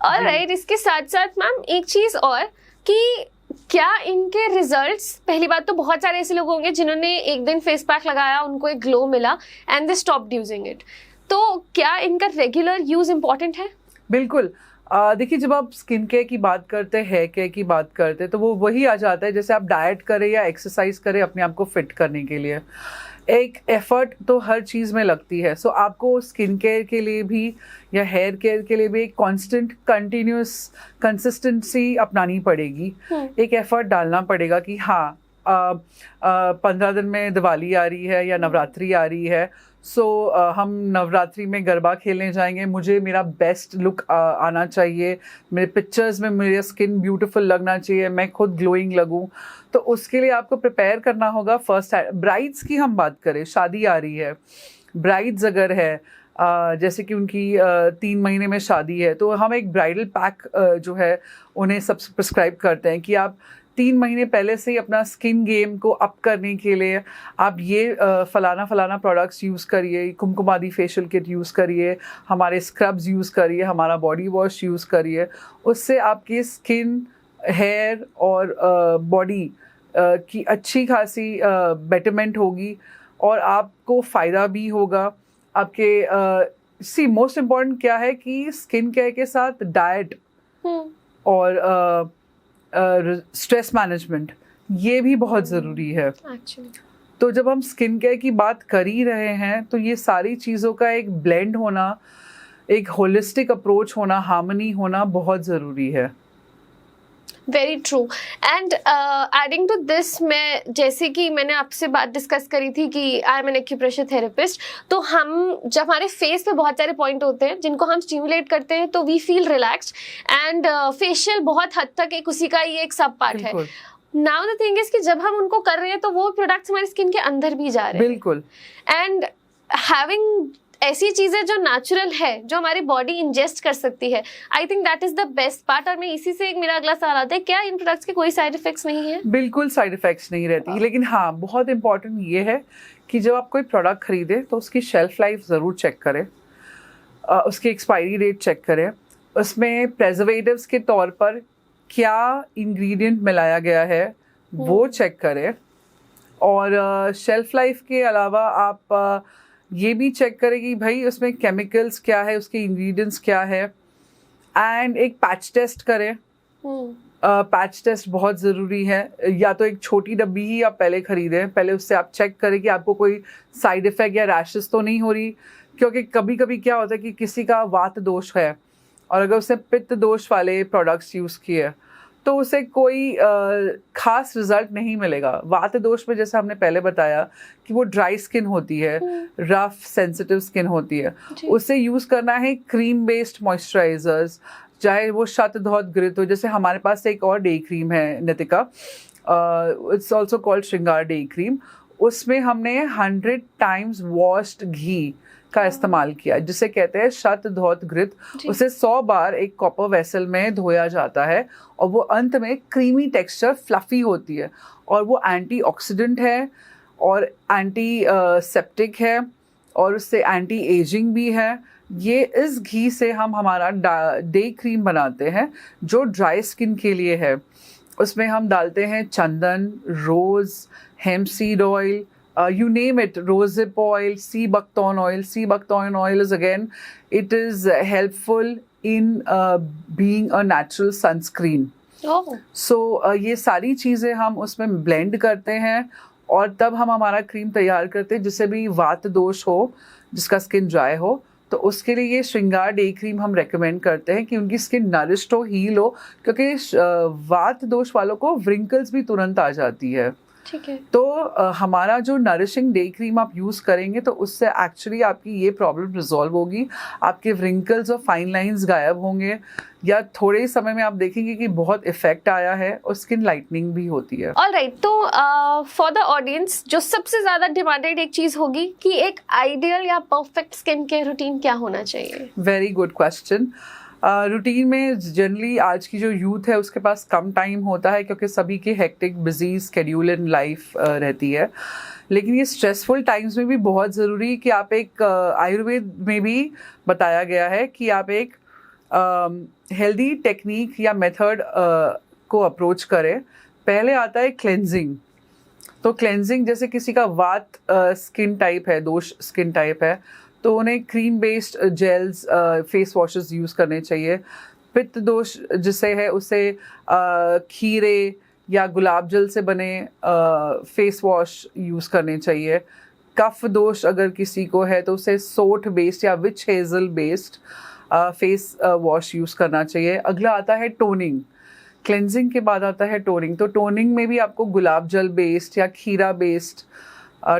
S1: Alright. इसके साथ साथ मैम एक चीज और, कि क्या इनके रिजल्ट्स, पहली बात तो बहुत सारे ऐसे लोग होंगे जिन्होंने एक दिन फेस पैक लगाया, उनको एक ग्लो मिला and they stopped using it, तो क्या इनका रेगुलर यूज इम्पोर्टेंट है?
S2: बिल्कुल. देखिए, जब आप स्किन केयर की बात करते हैं, हेयर केयर की बात करते हैं, तो वो वही आ जाता है जैसे आप डाइट करें या एक्सरसाइज करें अपने आप को फिट करने के लिए. एक एफर्ट तो हर चीज़ में लगती है. सो आपको स्किन केयर के लिए भी या हेयर केयर के लिए भी एक कांस्टेंट कंटिन्यूस कंसिस्टेंसी अपनानी पड़ेगी. एक एफर्ट डालना पड़ेगा कि हाँ, 15 दिन में दिवाली आ रही है या नवरात्रि आ रही है, सो हम नवरात्रि में गरबा खेलने जाएंगे, मुझे मेरा बेस्ट लुक आना चाहिए, मेरे पिक्चर्स में मेरा स्किन ब्यूटीफुल लगना चाहिए, मैं खुद ग्लोइंग लगूं. तो उसके लिए आपको प्रिपेयर करना होगा. फर्स्ट, ब्राइड्स की हम बात करें, शादी आ रही है, ब्राइड्स अगर है, जैसे कि उनकी 3 महीने में शादी है, तो हम एक ब्राइडल पैक जो है उन्हें सब प्रिस्क्राइब करते हैं कि आप 3 महीने पहले से ही अपना स्किन गेम को अप करने के लिए आप ये फलाना प्रोडक्ट्स यूज़ करिए, कुमकुमादी फेशियल किट यूज़ करिए, हमारे स्क्रब्स यूज़ करिए, हमारा बॉडी वॉश यूज़ करिए. उससे आपकी स्किन, हेयर और बॉडी की अच्छी खासी बेटरमेंट होगी और आपको फ़ायदा भी होगा. आपके मोस्ट इम्पॉर्टेंट क्या है कि स्किन केयर के साथ डाइट और स्ट्रेस मैनेजमेंट, ये भी बहुत ज़रूरी है. तो जब हम स्किन केयर की बात कर ही रहे हैं, तो ये सारी चीज़ों का एक ब्लेंड होना, एक होलिस्टिक अप्रोच होना, हार्मनी होना बहुत ज़रूरी है.
S1: Very true. And adding to this, मैं जैसे कि मैंने आपसे बात डिस्कस करी थी कि I am an acupressure therapist, तो हम जब हमारे फेस पे बहुत सारे पॉइंट होते हैं जिनको हम स्टिमुलेट करते हैं तो we feel relaxed, and facial बहुत हद तक एक उसी का ही एक सब पार्ट है. नाउ द थिंग इज कि जब हम उनको कर रहे हैं तो वो प्रोडक्ट्स हमारी स्किन के अंदर भी जा रहे हैं।
S2: बिल्कुल।
S1: एंड हैविंग ऐसी चीजें जो नेचुरल है, जो हमारी बॉडी इंजेस्ट कर सकती है, I think that is the best part. और मैं इसी से एक मेरा अगला सवाल आता है, क्या इन प्रोडक्ट्स के कोई साइड इफेक्ट्स नहीं है?
S2: बिल्कुल साइड इफेक्ट्स नहीं रहती, लेकिन हाँ बहुत इंपॉर्टेंट ये है कि जब आप कोई प्रोडक्ट खरीदें तो उसकी शेल्फ लाइफ ज़रूर चेक करें, उसकी एक्सपायरी डेट चेक करें, उसमें प्रेजर्वेटिव्स के तौर पर क्या इंग्रेडिएंट मिलाया गया है वो चेक करें, और शेल्फ लाइफ के अलावा आप ये भी चेक करें कि भाई उसमें केमिकल्स क्या है, उसके इंग्रेडिएंट्स क्या है, एंड एक पैच टेस्ट करें। पैच टेस्ट बहुत ज़रूरी है। या तो एक छोटी डब्बी ही आप पहले खरीदें, पहले उससे आप चेक करें कि आपको कोई साइड इफ़ेक्ट या रैशेस तो नहीं हो रही, क्योंकि कभी कभी क्या होता है कि किसी का वात दोष है और अगर उसने पित्त दोष वाले प्रोडक्ट्स यूज़ किए तो उसे कोई खास रिजल्ट नहीं मिलेगा। वात दोष में जैसे हमने पहले बताया कि वो ड्राई स्किन होती है, रफ सेंसिटिव स्किन होती है, उसे यूज़ करना है क्रीम बेस्ड मॉइस्चराइजर्स, चाहे वो शतधौत घृत हो। जैसे हमारे पास एक और डे क्रीम है नितिका, इट्स ऑल्सो कॉल्ड श्रृंगार डे क्रीम। उसमें हमने 100 टाइम्स वॉश्ड घी का इस्तेमाल किया, जिसे कहते हैं शतधौत घृत। उसे 100 बार एक कॉपर वेसल में धोया जाता है और वो अंत में क्रीमी टेक्सचर फ्लफी होती है, और वो एंटीऑक्सीडेंट है और एंटी सेप्टिक है और उससे एंटी एजिंग भी है। ये इस घी से हम हमारा डे क्रीम बनाते हैं जो ड्राई स्किन के लिए है। उसमें हम डालते हैं चंदन, rose, hemp seed oil, you name it, rosehip oil, sea buckthorn oil. Sea buckthorn oil is again, it is helpful in being a natural sunscreen. So ये सारी चीज़ें हम उसमें blend करते हैं और तब हम हमारा क्रीम तैयार करते हैं। जिसे भी वात दोष हो, जिसका स्किन ड्राई हो, तो उसके लिए ये श्रृंगार डे क्रीम हम रेकमेंड करते हैं कि उनकी स्किन नरिश्ड हो, हील हो, क्योंकि वात दोष वालों को व्रिंकल्स भी तुरंत आ जाती है।
S1: ठीक है।
S2: तो हमारा जो नरिशिंग डे क्रीम आप यूज़ करेंगे तो उससे एक्चुअली आपकी ये प्रॉब्लम रिजॉल्व होगी, आपके व्रिंकल्स और फाइन लाइंस गायब होंगे, या थोड़े ही समय में आप देखेंगे कि बहुत इफेक्ट आया है और स्किन लाइटनिंग भी होती है।
S1: ऑलराइट, तो फॉर द ऑडियंस जो सबसे ज़्यादा डिमांडेड एक चीज़ होगी कि एक आइडियल या परफेक्ट स्किन केयर रूटीन क्या होना चाहिए?
S2: Very good question. रूटीन में जनरली आज की जो यूथ है उसके पास कम टाइम होता है, क्योंकि सभी की hectic busy schedule in life रहती है। लेकिन ये स्ट्रेसफुल टाइम्स में भी बहुत ज़रूरी है कि आप एक आयुर्वेद में भी बताया गया है कि आप एक हेल्दी टेक्निक या मेथड को अप्रोच करें। पहले आता है क्लेंजिंग। तो क्लेंजिंग, जैसे किसी का वात स्किन टाइप है, दोष स्किन टाइप है, तो उन्हें cream based gels, face washes use करने चाहिए। पित्त दोष जिसे है उसे खीरे या गुलाब जल से बने फेस वॉश यूज़ करने चाहिए। कफ दोष अगर किसी को है तो उसे सोठ बेस्ड या witch hazel based face wash use करना चाहिए। अगला आता है टोनिंग। क्लेंजिंग के बाद आता है टोनिंग। तो टोनिंग में भी आपको गुलाब जल बेस्ड या खीरा बेस्ड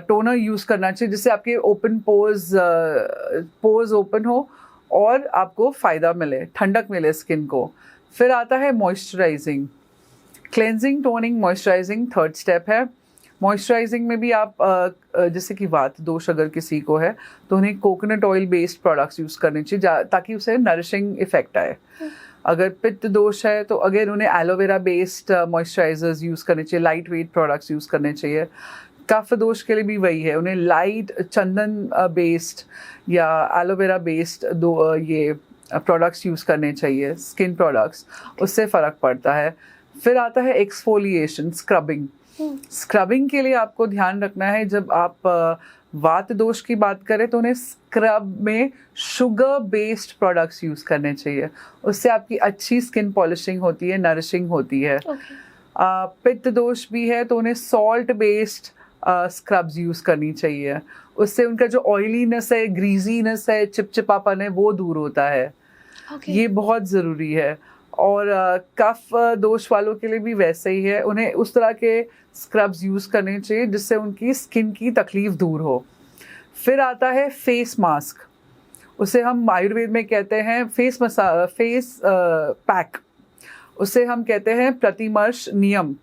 S2: टोनर यूज़ करना चाहिए, जिससे आपके ओपन पोर्स ओपन हो और आपको फ़ायदा मिले, ठंडक मिले स्किन को। फिर आता है moisturising. Cleansing, toning, moisturising third step है। मॉइस्चराइजिंग में भी आप जैसे कि वात दोष अगर किसी को है तो उन्हें coconut oil based products use करने चाहिए ताकि उसे नरिशिंग इफेक्ट आए। अगर पित्त दोष है तो अगेन उन्हें एलोवेरा बेस्ड मॉइस्चराइजर्स यूज़ करने चाहिए, लाइट वेट प्रोडक्ट्स यूज़ करने चाहिए। कफ दोष के लिए भी वही है, उन्हें लाइट चंदन बेस्ड या एलोवेरा बेस्ड ये प्रोडक्ट्स यूज़ करने चाहिए, स्किन प्रोडक्ट्स, उससे फ़र्क पड़ता है। फिर आता है एक्सफोलिएशन, स्क्रबिंग। स्क्रबिंग के लिए आपको ध्यान रखना है, जब आप वात दोष की बात करें तो उन्हें स्क्रब में शुगर बेस्ड प्रोडक्ट्स यूज़ करने चाहिए, उससे आपकी अच्छी स्किन पॉलिशिंग होती है, नरिशिंग होती है। पित्त दोष भी है तो उन्हें सॉल्ट बेस्ड स्क्रब्स यूज़ करनी चाहिए, उससे उनका जो ऑयलीनेस है, ग्रीजीनेस है, चिपचिपापन है, वो दूर होता है। ये बहुत ज़रूरी है। और कफ दोष वालों के लिए भी वैसे ही है, उन्हें उस तरह के स्क्रब्स यूज़ करने चाहिए जिससे उनकी स्किन की तकलीफ़ दूर हो। फिर आता है फेस मास्क, उसे हम आयुर्वेद में कहते हैं फेस पैक, उसे हम कहते हैं प्रतिमर्श नियम।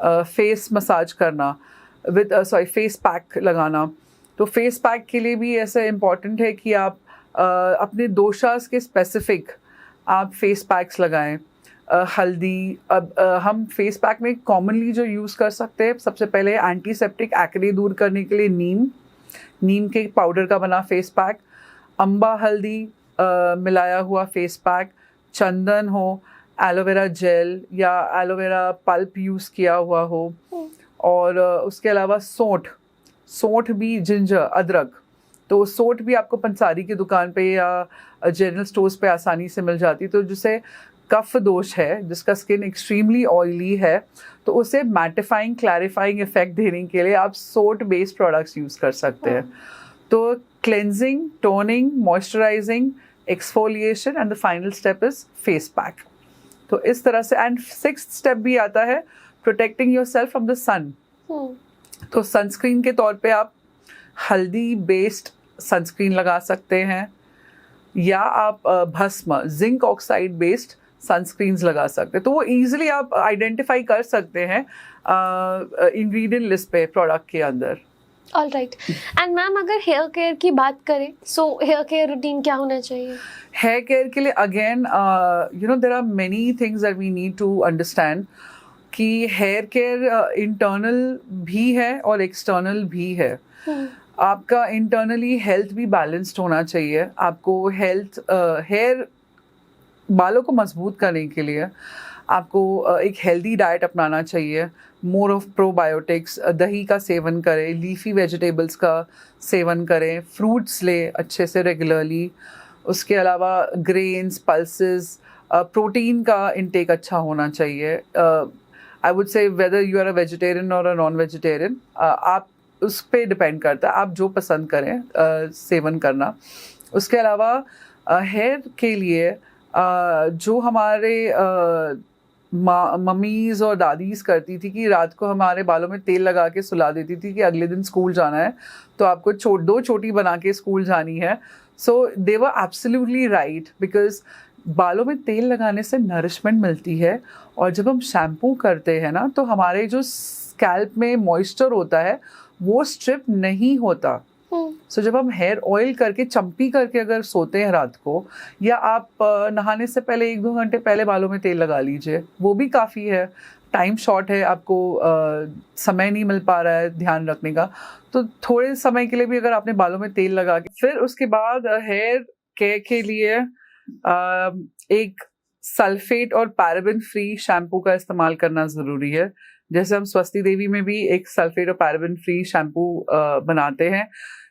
S2: फेस मसाज करना विद फेस पैक लगाना। तो फेस पैक के लिए भी ऐसा इम्पॉर्टेंट है कि आप अपने दोषास के स्पेसिफिक आप फेस पैक्स लगाएं। हल्दी, अब हम फेस पैक में कॉमनली जो यूज़ कर सकते हैं, सबसे पहले एंटीसेप्टिक एक्ने दूर करने के लिए नीम के पाउडर का बना फेस पैक, अम्बा हल्दी मिलाया हुआ फेस पैक, चंदन हो, एलोवेरा जेल या एलोवेरा पल्प यूज़ किया हुआ हो, और उसके अलावा सौंठ भी, जिंजर, अदरक। तो सौंठ भी आपको पंसारी की दुकान पे या जनरल स्टोर्स पे आसानी से मिल जाती। तो जिसे कफ दोष है, जिसका स्किन एक्सट्रीमली ऑयली है, तो उसे मैटिफाइंग क्लैरिफाइंग इफेक्ट देने के लिए आप सौंठ बेस्ड प्रोडक्ट्स यूज़ कर सकते हैं। तो cleansing, toning, moisturising, exfoliation and the final step is face pack. तो इस तरह से, एंड 6th स्टेप भी आता है प्रोटेक्टिंग योरसेल्फ फ्रॉम द सन। तो सनस्क्रीन के तौर पे आप हल्दी बेस्ड सनस्क्रीन लगा सकते हैं, या आप भस्म, जिंक ऑक्साइड बेस्ड सनस्क्रीन्स लगा सकते हैं। तो वो इजीली आप आइडेंटिफाई कर सकते हैं इंग्रेडिएंट लिस्ट पे प्रोडक्ट के अंदर।
S1: All right. एंड मैम, अगर हेयर केयर की बात करें, सो हेयर केयर रूटीन क्या होना चाहिए?
S2: हेयर केयर के लिए again there are many things that we need to understand कि हेयर केयर इंटरनल भी है और एक्सटर्नल भी है। आपका इंटरनली हेल्थ भी बैलेंस्ड होना चाहिए। आपको हेयर बालों को मजबूत करने के लिए आपको एक हेल्दी डाइट अपनाना चाहिए। मोर ऑफ प्रोबायोटिक्स, दही का सेवन करें, लीफी वेजिटेबल्स का सेवन करें, फ्रूट्स लें अच्छे से रेगुलरली। उसके अलावा ग्रेन्स, पल्सेस, प्रोटीन का इंटेक अच्छा होना चाहिए। I would say whether you are a vegetarian or a non vegetarian, आप उस पर डिपेंड करता है, आप जो पसंद करें सेवन करना। उसके अलावा हेयर के लिए जो हमारे मम्मीज़ और दादीज़ करती थी कि रात को हमारे बालों में तेल लगा के सुला देती थी कि अगले दिन स्कूल जाना है तो आपको दो चोटी बना के स्कूल जानी है। सो दे वर एब्सोल्युटली राइट, बिकॉज बालों में तेल लगाने से नरिशमेंट मिलती है, और जब हम शैम्पू करते हैं ना, तो हमारे जो स्कैल्प में मॉइस्चर होता है वो स्ट्रिप नहीं होता। सो जब हम हेयर ऑयल करके, चंपी करके अगर सोते हैं रात को, या आप नहाने से पहले 1-2 घंटे पहले बालों में तेल लगा लीजिए, वो भी काफ़ी है। टाइम शॉर्ट है, आपको समय नहीं मिल पा रहा है ध्यान रखने का, तो थोड़े समय के लिए भी अगर आपने बालों में तेल लगा के, फिर उसके बाद हेयर केयर के लिए एक सल्फेट और पैराबेन फ्री शैम्पू का इस्तेमाल करना ज़रूरी है। जैसे हम स्वस्ति देवी में भी एक सल्फेट और पैराबेन फ्री शैम्पू बनाते हैं,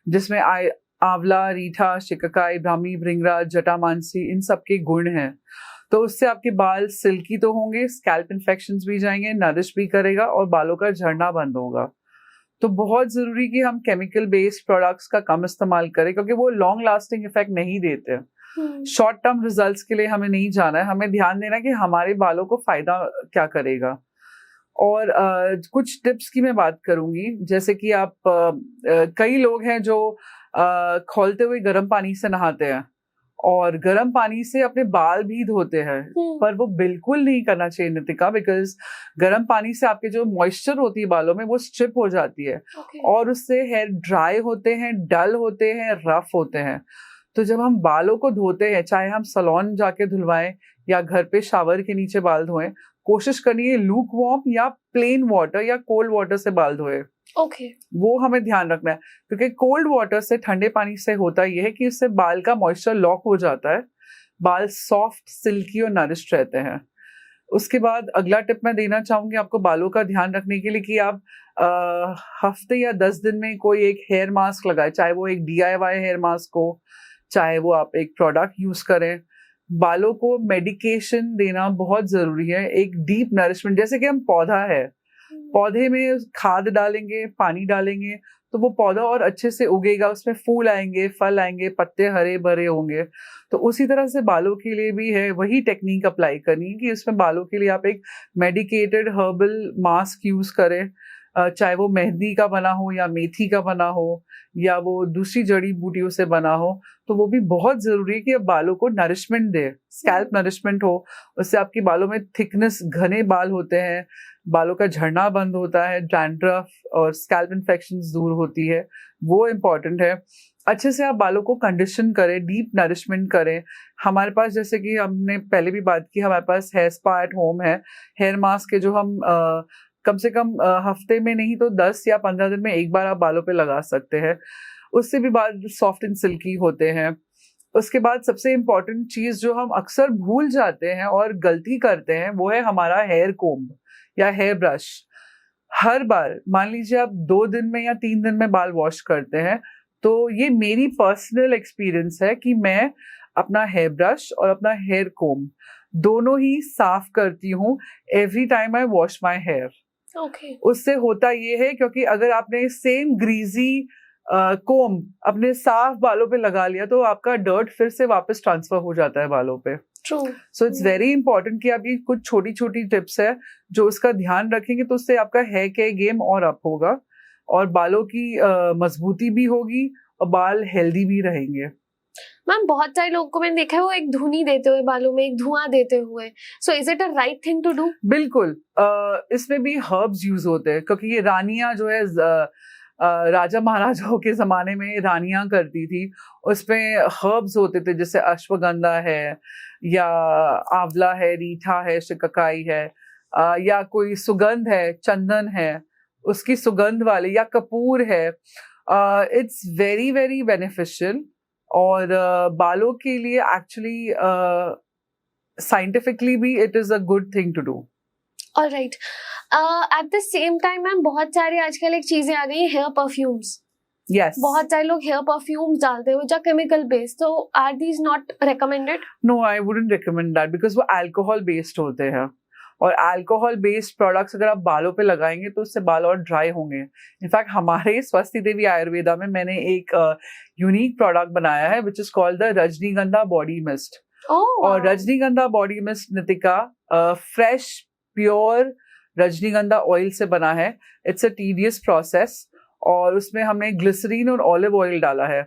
S2: जिसमें आंवला, रीठा, शिकाकाई, ब्राह्मी, भृंगराज, जटामानसी, इन सब के गुण हैं। तो उससे आपके बाल सिल्की तो होंगे, स्कैल्प इन्फेक्शंस भी जाएंगे, नरिश भी करेगा और बालों का झड़ना बंद होगा। तो बहुत ज़रूरी कि हम केमिकल बेस्ड प्रोडक्ट्स का कम इस्तेमाल करें, क्योंकि वो लॉन्ग लास्टिंग इफेक्ट नहीं देते। शॉर्ट टर्म रिजल्ट्स के लिए हमें नहीं जाना है, हमें ध्यान देना कि हमारे बालों को फ़ायदा क्या करेगा। और कुछ टिप्स की मैं बात करूंगी, जैसे कि आप कई लोग हैं जो खौलते हुए गर्म पानी से नहाते हैं और गर्म पानी से अपने बाल भी धोते हैं, पर वो बिल्कुल नहीं करना चाहिए नितिका, बिकॉज गर्म पानी से आपके जो मॉइस्चर होती है बालों में वो स्ट्रिप हो जाती है, और उससे हेयर ड्राई होते हैं, डल होते हैं, रफ होते हैं। तो जब हम बालों को धोते हैं, चाहे हम सैलून जाके धुलवाएं या घर पे शावर के नीचे बाल धोएं, कोशिश करनी है लूक वार्म या प्लेन वाटर या कोल्ड वाटर से बाल धोए। वो हमें ध्यान रखना है, क्योंकि कोल्ड वाटर से, ठंडे पानी से होता यह है कि इससे बाल का मॉइस्चर लॉक हो जाता है, बाल सॉफ्ट, सिल्की और नरिश्ड रहते हैं। उसके बाद अगला टिप मैं देना चाहूंगी आपको बालों का ध्यान रखने के लिए, कि आप हफ्ते या 10 दिन में कोई एक हेयर मास्क लगाए, चाहे वो एक DIY हेयर मास्क हो, चाहे वो आप एक प्रोडक्ट यूज करें। बालों को मेडिकेशन देना बहुत जरूरी है, एक डीप नरिशमेंट। जैसे कि हम पौधा है, पौधे में खाद डालेंगे, पानी डालेंगे, तो वो पौधा और अच्छे से उगेगा, उसमें फूल आएंगे, फल आएंगे, पत्ते हरे भरे होंगे। तो उसी तरह से बालों के लिए भी है, वही टेक्निक अप्लाई करनी है कि इसमें बालों के लिए आप एक मेडिकेटेड हर्बल मास्क यूज करें, चाहे वो मेहंदी का बना हो या मेथी का बना हो या वो दूसरी जड़ी बूटियों से बना हो, तो वो भी बहुत जरूरी है कि आप बालों को नरिशमेंट दे, स्कैल्प नरिशमेंट हो। उससे आपके बालों में थिकनेस, घने बाल होते हैं, बालों का झड़ना बंद होता है, डैंड्रफ और स्कैल्प इन्फेक्शंस दूर होती है, वो इम्पॉर्टेंट है। अच्छे से आप बालों को कंडीशन करें, डीप नरिशमेंट करें। हमारे पास, जैसे कि हमने पहले भी बात की, हमारे पास हेयर स्पा एट होम है। हेयर मास्क है जो हम कम से कम हफ्ते में नहीं तो 10 या 15 दिन में एक बार आप बालों पे लगा सकते हैं। उससे भी बाल सॉफ्ट एंड सिल्की होते हैं। उसके बाद सबसे इम्पॉर्टेंट चीज जो हम अक्सर भूल जाते हैं और गलती करते हैं, वो है हमारा हेयर कोम्ब या हेयर ब्रश। हर बार, मान लीजिए आप 2 दिन में या 3 दिन में बाल वॉश करते हैं, तो ये मेरी पर्सनल एक्सपीरियंस है कि मैं अपना हेयर ब्रश और अपना हेयर कोम्ब दोनों ही साफ करती हूँ every time I wash my hair. उससे होता ये है, क्योंकि अगर आपने सेम ग्रीजी कोम अपने साफ बालों पे लगा लिया तो आपका डर्ट फिर से वापस ट्रांसफर हो जाता है बालों पे। सो इट्स वेरी इंपॉर्टेंट कि आप ये कुछ छोटी छोटी टिप्स है जो उसका ध्यान रखेंगे, तो उससे आपका हेयर केयर गेम और अप होगा और बालों की मजबूती भी होगी और बाल हेल्दी भी रहेंगे।
S1: मैम, बहुत सारे लोगों को मैंने देखा है वो एक धुनी देते हुए बालों में एक धुआं देते हुए, so is it a right thing to do?
S2: बिल्कुल, इसमें भी हर्ब्स यूज होते हैं, क्योंकि ये रानियां जो है राजा महाराजाओं के जमाने में रानियां करती थी। उसमें हर्ब्स होते थे, जैसे अश्वगंधा है या आंवला है, रीठा है, शिकाकाई है, या कोई सुगंध है, चंदन है, उसकी सुगंध वाले, या कपूर है। इट्स वेरी वेरी बेनिफिशियल और बालों के लिए एक्चुअली साइंटिफिकली भी it is a good thing to do.
S1: Alright, at the same time ma'am बहुत सारी आजकल एक चीजें आ गई हैं, हेयर परफ्यूम्स।
S2: Yes.
S1: बहुत सारे लोग हेयर परफ्यूम्स डालते हैं जो केमिकल बेस्ड, तो are these not recommended?
S2: No, I wouldn't recommend that because वो अल्कोहल बेस्ड होते हैं और अल्कोहल बेस्ड प्रोडक्ट्स अगर आप बालों पे लगाएंगे तो उससे बाल और ड्राई होंगे। इनफैक्ट हमारे स्वस्ति देवी आयुर्वेदा में मैंने एक यूनिक प्रोडक्ट बनाया है विच इज कॉल्ड द रजनीगंधा बॉडी मिस्ट। और रजनीगंधा body mist, Nitika, fresh pure रजनीगंधा ऑयल से बना है। इट्स अ टीडियस प्रोसेस और उसमें हमने ग्लिसरीन और ऑलिव ऑयल डाला है।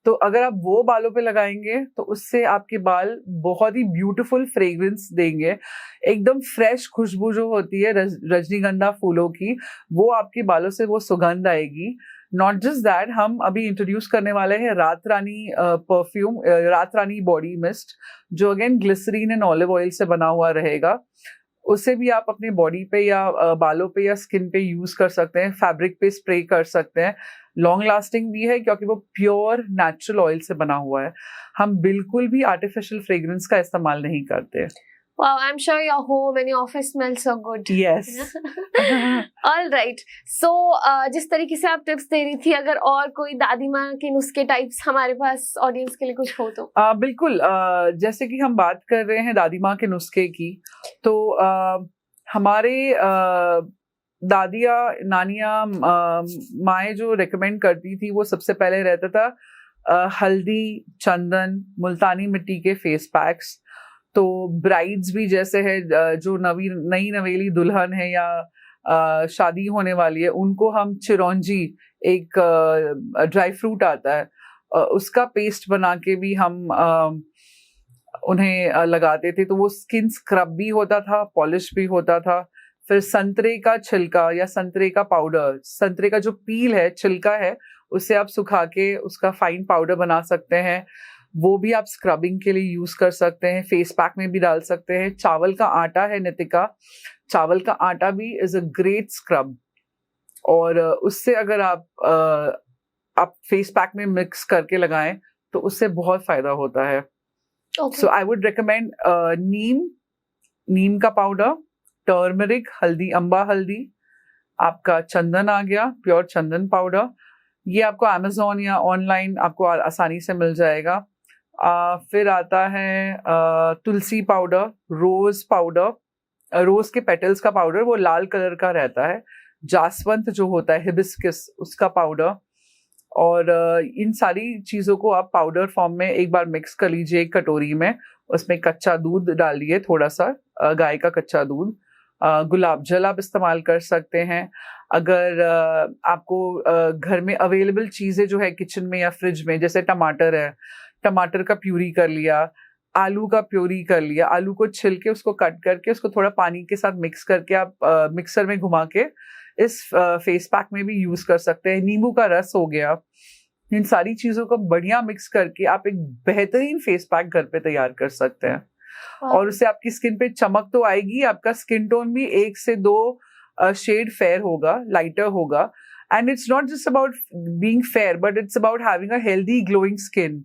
S2: तो अगर आप वो बालों पे लगाएंगे तो उससे आपके बाल बहुत ही ब्यूटीफुल फ्रेग्रेंस देंगे, एकदम फ्रेश खुशबू जो होती है रजनीगंधा फूलों की, वो आपके बालों से वो सुगंध आएगी। नॉट जस्ट दैट, हम अभी इंट्रोड्यूस करने वाले हैं रात रानी परफ्यूम, रात रानी बॉडी मिस्ट, जो again glycerine and olive oil से बना हुआ रहेगा। उसे भी आप अपने बॉडी पे या बालों पे या स्किन पे यूज कर सकते हैं, फैब्रिक पे स्प्रे कर सकते हैं। लॉन्ग लास्टिंग भी है क्योंकि वो प्योर नेचुरल ऑयल से बना हुआ है। हम बिल्कुल भी आर्टिफिशियल फ्रेग्रेंस का इस्तेमाल नहीं करते।
S1: Wow, I'm sure your home and your office smells so good.
S2: Yes.
S1: All right. So, जिस तरीके से आप टिप्स दे रही थी, अगर और कोई दादी माँ के नुस्खे टाइप्स हमारे पास ऑडियंस के लिए कुछ हो तो?
S2: बिल्कुल, जैसे कि हम बात कर रहे हैं दादी माँ के नुस्खे की, तो हमारे दादियाँ, नानियाँ, माएँ जो रेकमेंड करती थी वो सबसे पहले रहता था हल्दी, चंदन, मुल्तानी मिट्टी के फेस पैक्स। तो ब्राइड्स भी जैसे है जो नई नवेली दुल्हन है या शादी होने वाली है, उनको हम चिरौंजी, एक ड्राई फ्रूट आता है, उसका पेस्ट बना के भी हम उन्हें लगाते थे, तो वो स्किन स्क्रब भी होता था, पॉलिश भी होता था। फिर संतरे का छिलका या संतरे का पाउडर, संतरे का जो पील है, छिलका है, उससे आप सुखा के उसका फाइन पाउडर बना सकते हैं, वो भी आप स्क्रबिंग के लिए यूज कर सकते हैं, फेस पैक में भी डाल सकते हैं। चावल का आटा है नितिका, चावल का आटा भी इज अ ग्रेट स्क्रब और उससे अगर आप फेस पैक में मिक्स करके लगाएं तो उससे बहुत फायदा होता है। सो आई वुड रिकमेंड नीम का पाउडर, टर्मरिक, हल्दी, अम्बा हल्दी, आपका चंदन आ गया, प्योर चंदन पाउडर, ये आपको अमेजोन या ऑनलाइन आपको आसानी से मिल जाएगा। फिर आता है तुलसी पाउडर, रोज पाउडर, रोज के पेटल्स का पाउडर, वो लाल कलर का रहता है, जासवंत जो होता है, हिबिस्कस, उसका पाउडर। और इन सारी चीज़ों को आप पाउडर फॉर्म में एक बार मिक्स कर लीजिए एक कटोरी में, उसमें कच्चा दूध डालिए, थोड़ा सा गाय का कच्चा दूध, गुलाब जल आप इस्तेमाल कर सकते हैं। अगर आपको घर में अवेलेबल चीजें जो है किचन में या फ्रिज में, जैसे टमाटर है, टमाटर का प्यूरी कर लिया, आलू का प्यूरी कर लिया, आलू को छिल के उसको कट करके उसको थोड़ा पानी के साथ मिक्स करके आप मिक्सर में घुमा के इस फेस पैक में भी यूज कर सकते हैं। नींबू का रस हो गया, इन सारी चीजों को बढ़िया मिक्स करके आप एक बेहतरीन फेस पैक घर पे तैयार कर सकते हैं। और उससे आपकी स्किन पे चमक तो आएगी, आपका स्किन टोन भी 1 से 2 शेड फेयर होगा, लाइटर होगा। And it's not just about being fair, but it's about having a healthy glowing skin.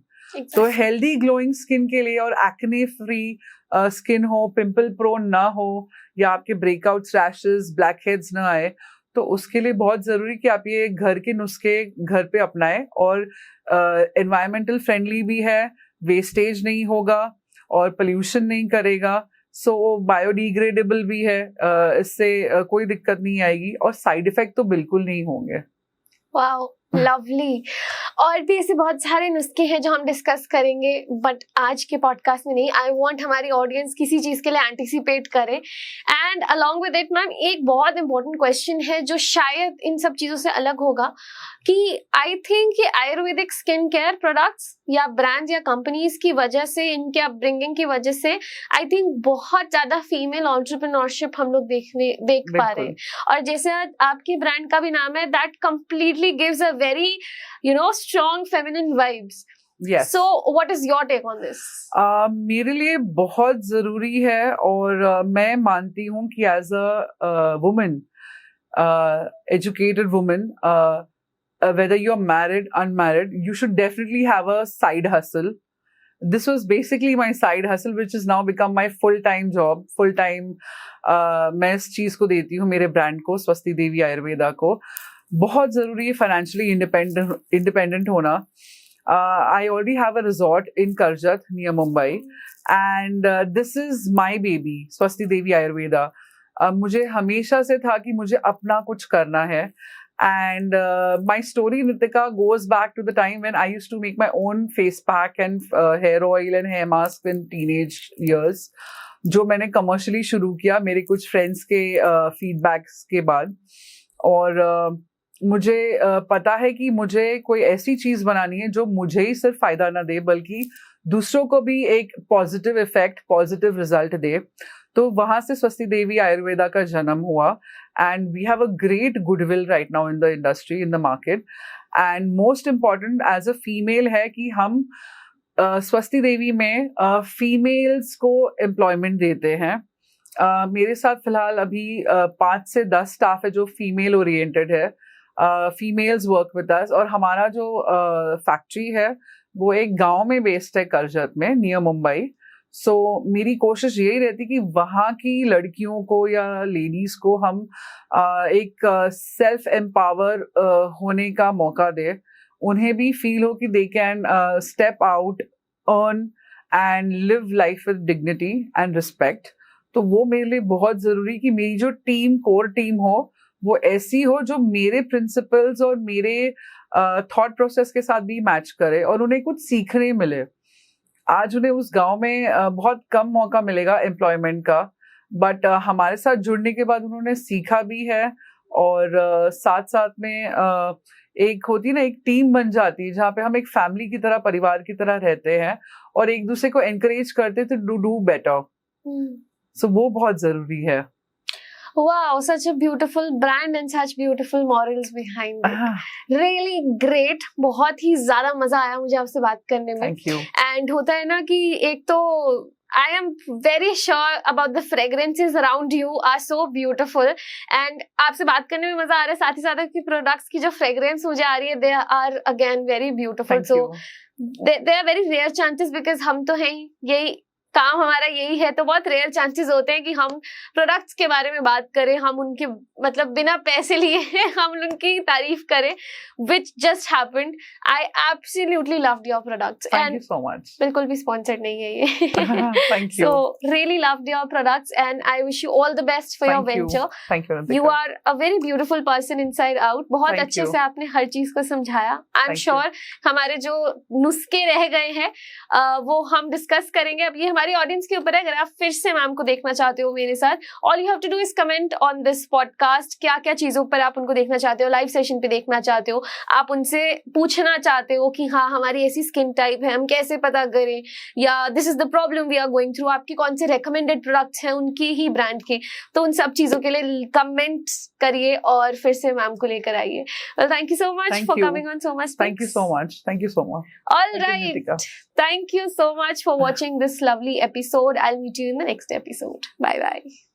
S2: तो हेल्दी ग्लोइंग स्किन के लिए और एक्ने फ्री स्किन हो, पिंपल प्रोन ना हो, या आपके ब्रेकआउट्स, रैशेस, ब्लैक हेड्स ना आए, तो उसके लिए बहुत जरूरी कि आप ये घर के नुस्खे घर पे अपनाएं। और एनवायरमेंटल फ्रेंडली भी है, वेस्टेज नहीं होगा और पोल्यूशन नहीं करेगा। सो बायोडिग्रेडेबल भी है, इससे कोई दिक्कत नहीं आएगी और साइड इफेक्ट तो बिल्कुल नहीं होंगे।
S1: Wow, lovely. और भी ऐसे बहुत सारे नुस्खे हैं जो हम डिस्कस करेंगे, बट आज के पॉडकास्ट में नहीं। आई वांट हमारी ऑडियंस किसी चीज के लिए एंटिसिपेट करे। And along with it ma'am, एक बहुत इंपॉर्टेंट क्वेश्चन है जो शायद इन सब चीजों से अलग होगा, कि आई थिंक कि आयुर्वेदिक स्किन केयर प्रोडक्ट्स या ब्रांड्स या कंपनीज की वजह से, इनके अपब्रिंगिंग की वजह से, आई थिंक बहुत ज्यादा फीमेल एंटरप्रेन्योरशिप हम लोग देख पा रहे हैं। और जैसे आपके ब्रांड का भी नाम है, that completely gives a very strong feminine vibes.
S2: Yes.
S1: So what is your take on this?
S2: मेरे लिए बहुत जरूरी है, और मैं मानती हूँ कि as a woman, educated woman, whether you're married, unmarried, you should definitely have a side hustle. This was basically my side hustle, which has now become my full-time job. Full-time मैं इस चीज को देती हूँ, मेरे ब्रांड को, स्वस्ति देवी आयुर्वेदा को। बहुत जरूरी है फाइनेंशियली इंडिपेंडेंट होना। I already have a resort in Karjat near Mumbai, and this is my baby, स्वस्ति देवी आयुर्वेदा। मुझे हमेशा से था कि मुझे अपना कुछ करना है। And my story, Nitika, goes back to the time when I used to make my own face pack and hair oil and hair mask in teenage years, जो मैंने commercially शुरू किया मेरे कुछ friends के feedbacks के बाद। और मुझे पता है कि मुझे कोई ऐसी चीज बनानी है जो मुझे ही सिर्फ फायदा ना दे, बल्कि दूसरों को भी एक पॉजिटिव इफेक्ट, पॉजिटिव रिजल्ट दे। तो वहां से स्वस्ति देवी आयुर्वेदा का जन्म हुआ। And we have a great goodwill right now in the industry, in the market. And most important as a female है कि हम स्वस्ति देवी में फीमेल्स को एम्प्लॉयमेंट देते हैं। मेरे साथ फिलहाल अभी 5 से 10 स्टाफ है जो फीमेल ओरिएंटेड है। फीमेल्स वर्क विद अस, और हमारा जो फैक्ट्री है वो एक गांव में बेस्ड है, करजत में, नियर मुंबई। सो मेरी कोशिश यही रहती कि वहाँ की लड़कियों को या लेडीज को हम एक सेल्फ एम्पावर होने का मौका दे, उन्हें भी फील हो कि they can step out, earn and live life with dignity and respect. तो वो मेरे लिए बहुत जरूरी कि मेरी जो टीम, कोर टीम हो, वो ऐसी हो जो मेरे प्रिंसिपल्स और मेरे थॉट प्रोसेस के साथ भी मैच करे और उन्हें कुछ सीखने मिले। आज उन्हें उस गांव में बहुत कम मौका मिलेगा एम्प्लॉयमेंट का, बट हमारे साथ जुड़ने के बाद उन्होंने सीखा भी है। और साथ साथ में एक होती है ना, एक टीम बन जाती है जहाँ पे हम एक फैमिली की तरह, परिवार की तरह रहते हैं और एक दूसरे को एनकरेज करते थे टू डू बेटर। सो वो बहुत जरूरी है।
S1: Wow, such a beautiful brand and such beautiful morals behind it. Really great. बहुत ही ज्यादा मजा आया मुझे आपसे बात करने में।
S2: Thank you.
S1: And होता है ना कि एक तो I am very sure about the fragrances around you are so beautiful, and आपसे बात करने में मजा आ रहा है। साथ ही साथ आपकी प्रोडक्ट्स की जो फ्रेग्रेंस मुझे आ रही है, they are again very beautiful.
S2: Thank
S1: So
S2: you.
S1: they are very rare chances, because हम तो हैं, यही काम हमारा यही है, तो बहुत रेयर चांसेस होते हैं कि हम प्रोडक्ट्स के बारे में बात करें, हम उनके मतलब बिना पैसे लिए हम उनकी तारीफ करें, which just happened. I absolutely loved your products.
S2: Thank you so much.
S1: बिल्कुल भी स्पॉन्सर्ड नहीं है ये।
S2: Thank you.
S1: So really loved your products, and I wish you all the best for your venture.
S2: Thank you.
S1: You are a very beautiful person inside out. बहुत
S2: Thank
S1: अच्छे
S2: you.
S1: से आपने हर चीज को समझाया। I'm
S2: Thank
S1: sure हमारे जो नुस्खे रह गए हैं वो हम डिस्कस करेंगे। अब ये हमारे हमारी ऑडियंस के ऊपर है, अगर आप फिर से मैम को देखना चाहते हो मेरे साथ, all you have to do is comment on this podcast, क्या क्या चीजों पर आप उनको देखना चाहते हो, लाइव सेशन पे देखना चाहते हो, आप उनसे पूछना चाहते हो कि हाँ हमारी ऐसी स्किन टाइप है, हम कैसे पता करें, या this is the problem we are going through, आपके कौन से रेकमेंडेड प्रोडक्ट्स हैं उनकी ही ब्रांड के, तो उन सब चीजों के लिए कमेंट करिए और फिर से मैम को लेकर आइए. Thank you so much
S2: Thank
S1: for
S2: you.
S1: Coming on so much.
S2: Thank you so much. Thank you so much.
S1: All
S2: Thank you,
S1: right.
S2: Nitika.
S1: Thank you so much for watching this lovely episode. I'll meet you in the next episode. Bye bye.